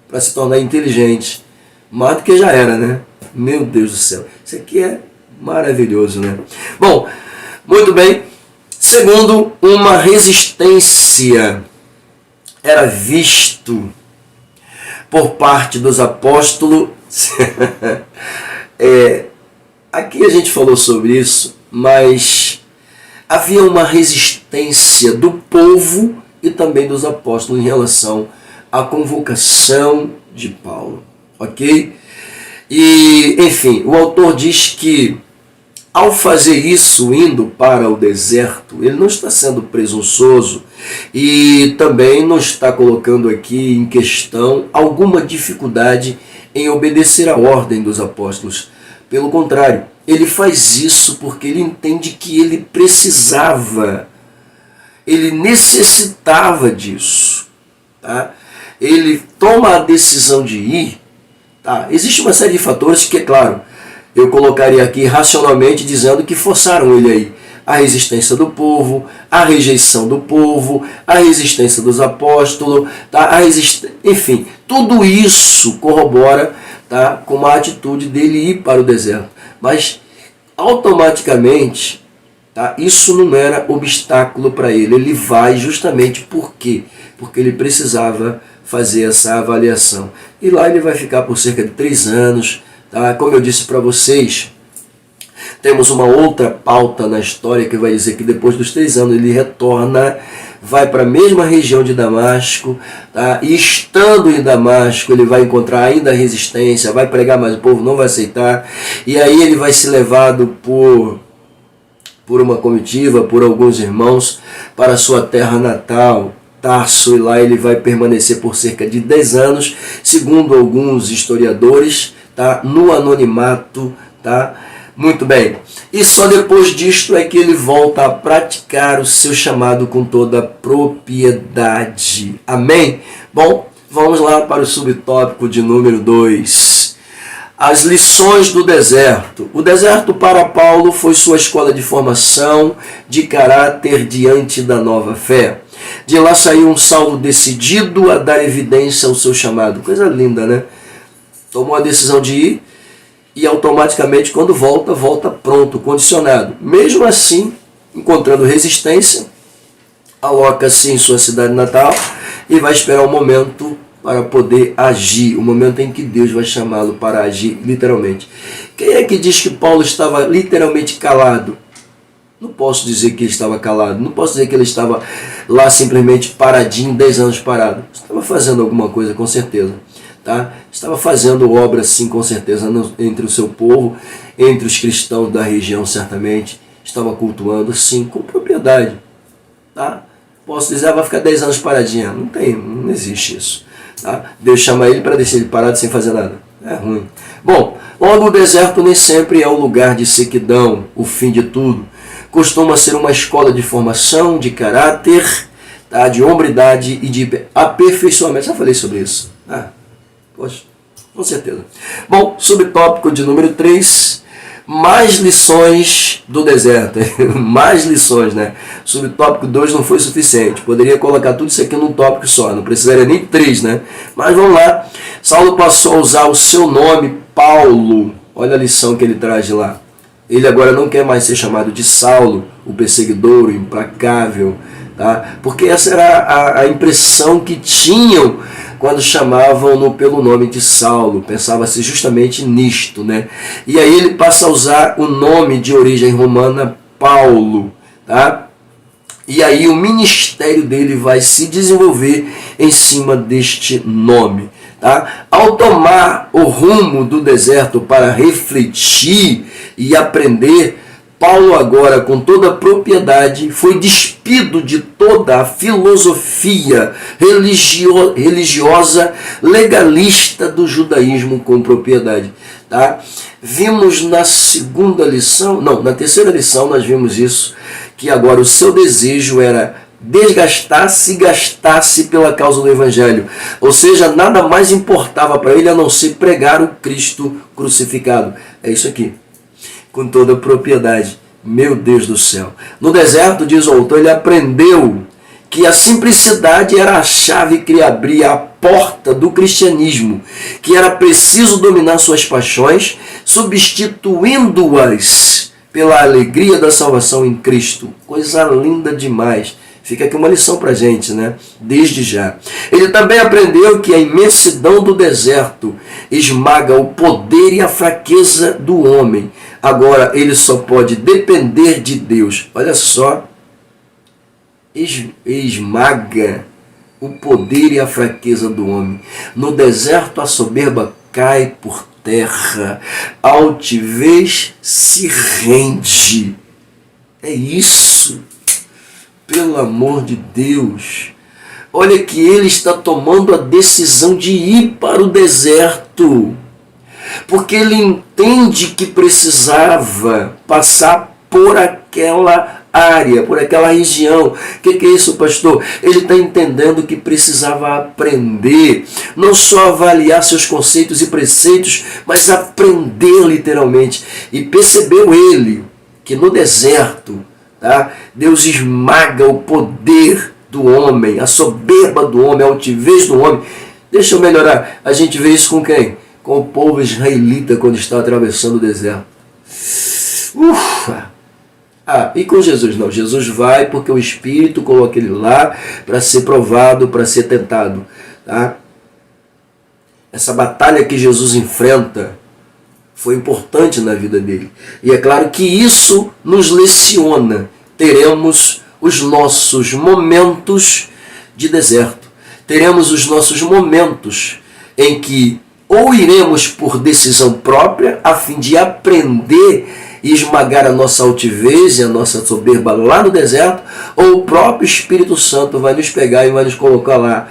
para se tornar inteligente. Mais do que já era, né? Meu Deus do céu. Isso aqui é maravilhoso, né? Bom, muito bem. Segundo, uma resistência era visto por parte dos apóstolos. Aqui a gente falou sobre isso, mas havia uma resistência do povo e também dos apóstolos em relação à convocação de Paulo, ok? E, enfim, o autor diz que ao fazer isso, indo para o deserto, ele não está sendo presunçoso e também não está colocando aqui em questão alguma dificuldade em obedecer à ordem dos apóstolos. Pelo contrário, ele faz isso porque ele entende que ele precisava, ele necessitava disso. Tá? Ele toma a decisão de ir. Tá? Existe uma série de fatores que, é claro, eu colocaria aqui racionalmente dizendo que forçaram ele aí. A resistência do povo, a rejeição do povo, a resistência dos apóstolos, tá? Enfim, tudo isso corrobora, tá? Com a atitude dele ir para o deserto. Mas automaticamente, tá? Isso não era obstáculo para ele. Ele vai justamente por quê? Porque ele precisava fazer essa avaliação. E lá ele vai ficar por cerca de 3 anos. Tá? Como eu disse para vocês, temos uma outra pauta na história que vai dizer que depois dos 3 anos ele retorna, vai para a mesma região de Damasco, tá? E estando em Damasco ele vai encontrar ainda resistência, vai pregar, mas o povo não vai aceitar, e aí ele vai ser levado por uma comitiva, por alguns irmãos, para a sua terra natal, Tarso, e lá ele vai permanecer por cerca de 10 anos, segundo alguns historiadores, tá? No anonimato, tá? Muito bem. E só depois disto é que ele volta a praticar o seu chamado com toda a propriedade. Amém? Bom, vamos lá para o subtópico de número 2. As lições do deserto. O deserto para Paulo foi sua escola de formação de caráter diante da nova fé. De lá saiu um Saulo decidido a dar evidência ao seu chamado. Coisa linda, né? Tomou a decisão de ir e automaticamente quando volta, volta pronto, condicionado. Mesmo assim, encontrando resistência, aloca-se em sua cidade natal e vai esperar um momento para poder agir, o momento em que Deus vai chamá-lo para agir, literalmente. Quem é que diz que Paulo estava literalmente calado? Não posso dizer que ele estava calado, não posso dizer que ele estava lá simplesmente paradinho, 10 anos parado. Estava fazendo alguma coisa, com certeza. Tá? Estava fazendo obra, sim, com certeza, entre o seu povo, entre os cristãos da região, certamente. Estava cultuando, sim, com propriedade. Tá? Posso dizer, vai ficar 10 anos paradinho. Não existe isso. Tá? Deus chama ele para deixar ele parado sem fazer nada. É ruim. Bom, logo o deserto nem sempre é o lugar de sequidão, o fim de tudo. Costuma ser uma escola de formação, de caráter, tá? De hombridade e de aperfeiçoamento. Já falei sobre isso. Poxa, Com certeza. Bom, subtópico de número 3, mais lições do deserto. Mais lições, né? Subtópico 2 não foi suficiente. Poderia colocar tudo isso aqui num tópico só, não precisaria nem 3, né? Mas vamos lá. Saulo passou a usar o seu nome, Paulo. Olha a lição que ele traz de lá. Ele agora não quer mais ser chamado de Saulo, o perseguidor, o implacável, tá? Porque essa era a impressão que tinham quando chamavam-no pelo nome de Saulo. Pensava-se justamente nisto, né? E aí ele passa a usar o nome de origem romana, Paulo, tá? E aí o ministério dele vai se desenvolver em cima deste nome. Tá? Ao tomar o rumo do deserto para refletir e aprender, Paulo agora, com toda a propriedade, foi despido de toda a filosofia religiosa legalista do judaísmo com propriedade. Tá? Vimos na segunda lição, não, na terceira lição nós vimos isso, que agora o seu desejo era desgastasse e gastasse pela causa do Evangelho. Ou seja, nada mais importava para ele a não ser pregar o Cristo crucificado. É isso aqui. Com toda a propriedade. Meu Deus do céu. No deserto, diz o autor, ele aprendeu que a simplicidade era a chave que abria a porta do cristianismo, que era preciso dominar suas paixões, substituindo-as pela alegria da salvação em Cristo. Coisa linda demais. Fica aqui uma lição para a gente, né? Desde já. Ele também aprendeu que a imensidão do deserto esmaga o poder e a fraqueza do homem. Agora, ele só pode depender de Deus. Olha só. Esmaga o poder e a fraqueza do homem. No deserto, a soberba cai por terra. A altivez se rende. É isso. Pelo amor de Deus, olha que ele está tomando a decisão de ir para o deserto, porque ele entende que precisava passar por aquela área, por aquela região. O que é isso, pastor? Ele está entendendo que precisava aprender, não só avaliar seus conceitos e preceitos, mas aprender literalmente. E percebeu ele que no deserto, tá? Deus esmaga o poder do homem, a soberba do homem, a altivez do homem. Deixa eu melhorar. A gente vê isso com quem? Com o povo israelita quando está atravessando o deserto. Ufa! E com Jesus não. Jesus vai porque o Espírito coloca ele lá para ser provado, para ser tentado. Tá? Essa batalha que Jesus enfrenta foi importante na vida dele. E é claro que isso nos leciona. Teremos os nossos momentos de deserto. Teremos os nossos momentos em que ou iremos por decisão própria, a fim de aprender e esmagar a nossa altivez e a nossa soberba lá no deserto, ou o próprio Espírito Santo vai nos pegar e vai nos colocar lá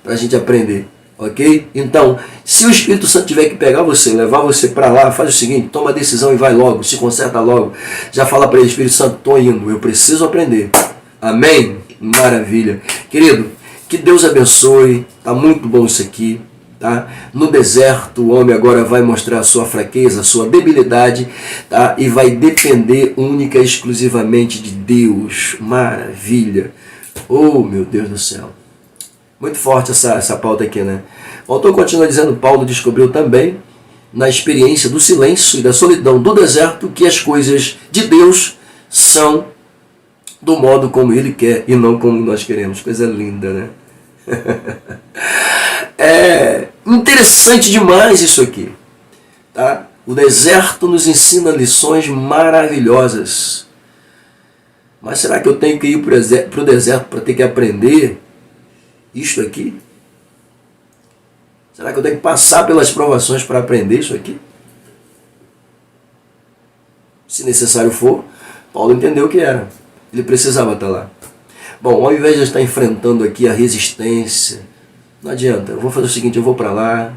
para a gente aprender. Ok? Então, se o Espírito Santo tiver que pegar você, levar você para lá, faz o seguinte, toma a decisão e vai logo, se conserta logo. Já fala para ele, Espírito Santo, estou indo, eu preciso aprender. Amém? Maravilha. Querido, que Deus abençoe, tá muito bom isso aqui. Tá? No deserto, o homem agora vai mostrar a sua fraqueza, a sua debilidade, tá? E vai depender única e exclusivamente de Deus. Maravilha. Oh, meu Deus do céu. Muito forte essa pauta aqui, né? O autor continua dizendo, Paulo descobriu também, na experiência do silêncio e da solidão do deserto, que as coisas de Deus são do modo como Ele quer e não como nós queremos. Coisa linda, né? É interessante demais isso aqui. Tá? O deserto nos ensina lições maravilhosas. Mas será que eu tenho que ir para o deserto para ter que aprender isto aqui? Será que eu tenho que passar pelas provações para aprender isso aqui? Se necessário for, Paulo entendeu que era. Ele precisava estar lá. Bom, ao invés de estar enfrentando aqui a resistência, não adianta, eu vou fazer o seguinte, eu vou para lá.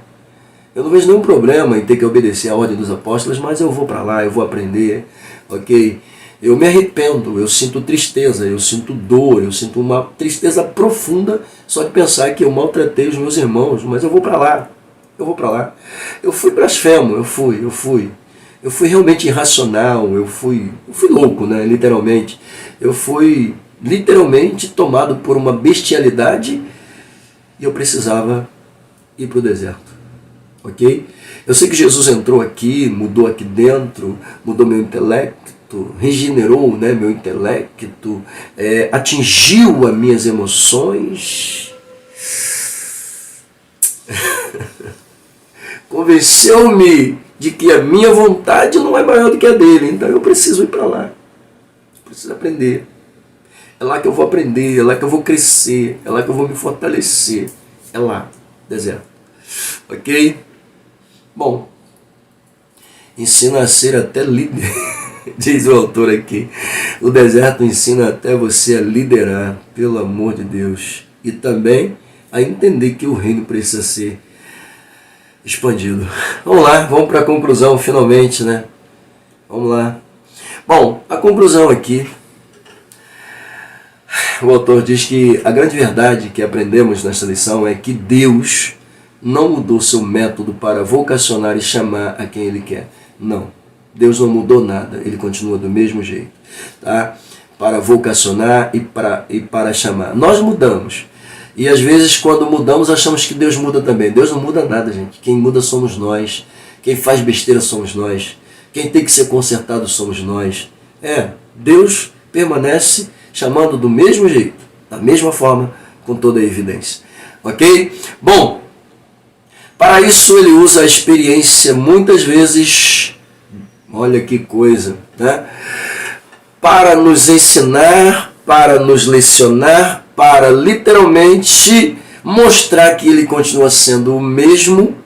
Eu não vejo nenhum problema em ter que obedecer a ordem dos apóstolos, mas eu vou para lá, eu vou aprender, ok? Eu me arrependo, eu sinto tristeza, eu sinto dor, eu sinto uma tristeza profunda só de pensar que eu maltratei os meus irmãos, mas eu vou para lá. eu vou para lá. Eu fui blasfemo, eu fui realmente irracional, eu fui louco, né, literalmente. Eu fui literalmente tomado por uma bestialidade e eu precisava ir para o deserto, ok? Eu sei que Jesus entrou aqui, mudou aqui dentro, mudou meu intelecto, regenerou, né, meu intelecto, atingiu as minhas emoções, convenceu-me de que a minha vontade não é maior do que a dele, então eu preciso ir para lá, preciso aprender. É lá que eu vou aprender, é lá que eu vou crescer, é lá que eu vou me fortalecer, é lá, deserto, ok? Bom, ensina a ser até líder, diz o autor aqui. O deserto ensina até você a liderar, pelo amor de Deus, e também a entender que o reino precisa ser expandido. Vamos lá, vamos para a conclusão finalmente, né? Vamos lá. Bom, a conclusão aqui, o autor diz que a grande verdade que aprendemos nesta lição é que Deus não mudou seu método para vocacionar e chamar a quem Ele quer. Não, Deus não mudou nada, Ele continua do mesmo jeito, tá? Para vocacionar e para chamar. Nós mudamos. E às vezes quando mudamos achamos que Deus muda também. Deus não muda nada, gente. Quem muda somos nós. Quem faz besteira somos nós. Quem tem que ser consertado somos nós. Deus permanece chamando do mesmo jeito, da mesma forma, com toda a evidência. Ok? Bom, para isso ele usa a experiência muitas vezes, olha que coisa, né? Para nos ensinar, para nos lecionar, para literalmente mostrar que ele continua sendo o mesmo.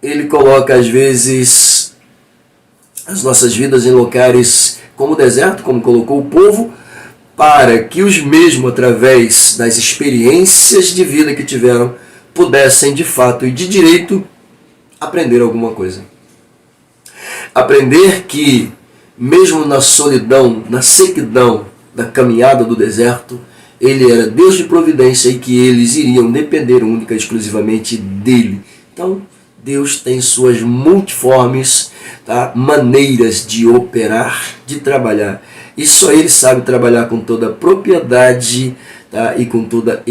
Ele coloca às vezes as nossas vidas em locais como o deserto, como colocou o povo, para que os mesmos, através das experiências de vida que tiveram, pudessem de fato e de direito aprender alguma coisa. Aprender que mesmo na solidão, na sequidão da caminhada do deserto, ele era Deus de providência e que eles iriam depender única e exclusivamente dele. Então, Deus tem suas multiformes, tá, maneiras de operar, de trabalhar. E só Ele sabe trabalhar com toda propriedade, tá, e com toda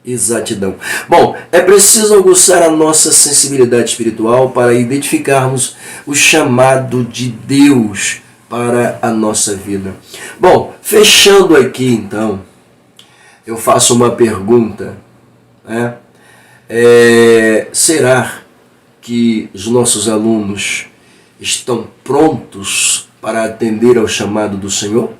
exatidão. Bom, é preciso aguçar a nossa sensibilidade espiritual para identificarmos o chamado de Deus para a nossa vida. Bom, fechando aqui então, eu faço uma pergunta, né? Será que os nossos alunos estão prontos para atender ao chamado do Senhor?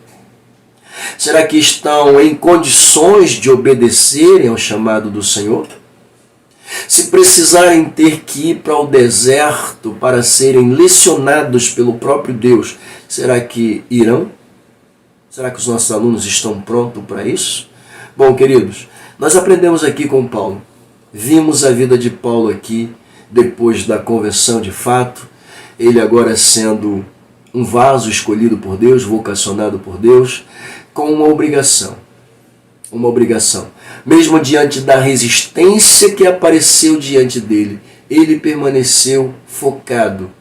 Será que estão em condições de obedecerem ao chamado do Senhor? Se precisarem ter que ir para o deserto para serem lecionados pelo próprio Deus, será que irão? Será que os nossos alunos estão prontos para isso? Bom, queridos, nós aprendemos aqui com Paulo. Vimos a vida de Paulo aqui, depois da conversão de fato, ele agora sendo um vaso escolhido por Deus, vocacionado por Deus, com uma obrigação. Uma obrigação. Mesmo diante da resistência que apareceu diante dele, ele permaneceu focado,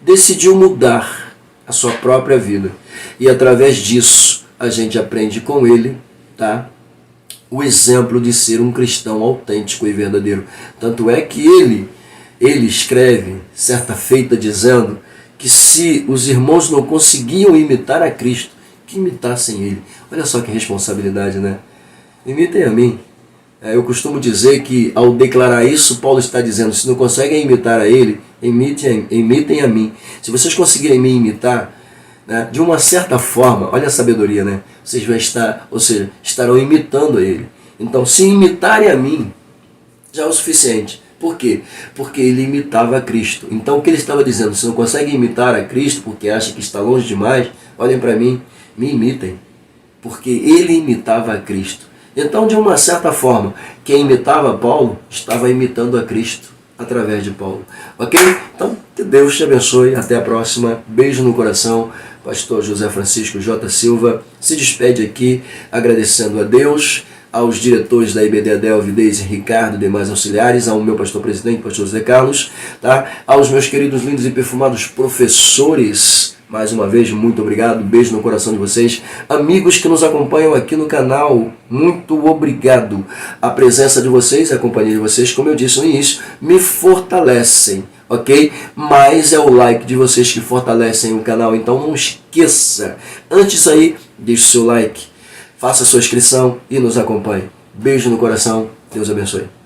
decidiu mudar a sua própria vida. E através disso, a gente aprende com ele, tá? O exemplo de ser um cristão autêntico e verdadeiro. Tanto é que ele escreve, certa feita, dizendo que se os irmãos não conseguiam imitar a Cristo, que imitassem ele. Olha só que responsabilidade, né? Imitem a mim. Eu costumo dizer que ao declarar isso, Paulo está dizendo, se não conseguem imitar a ele, imitem a mim. Se vocês conseguirem me imitar, né, de uma certa forma, olha a sabedoria, né? Vocês vão estar, ou seja, estarão imitando a ele. Então, se imitarem a mim, já é o suficiente. Por quê? Porque ele imitava a Cristo. Então, o que ele estava dizendo? Se não conseguem imitar a Cristo porque acham que está longe demais, olhem para mim, me imitem. Porque ele imitava a Cristo. Então, de uma certa forma, quem imitava Paulo estava imitando a Cristo através de Paulo. Ok? Então, que Deus te abençoe. Até a próxima. Beijo no coração. Pastor José Francisco J. Silva se despede aqui agradecendo a Deus, aos diretores da IBD Adelve, Deise, Ricardo e demais auxiliares, ao meu pastor presidente, pastor José Carlos, tá? Aos meus queridos, lindos e perfumados professores, mais uma vez, muito obrigado, beijo no coração de vocês. Amigos que nos acompanham aqui no canal, muito obrigado. A presença de vocês, a companhia de vocês, como eu disse no início, me fortalecem, ok? Mas é o like de vocês que fortalecem o canal, então não esqueça. Antes aí, deixe o seu like, faça a sua inscrição e nos acompanhe. Beijo no coração, Deus abençoe.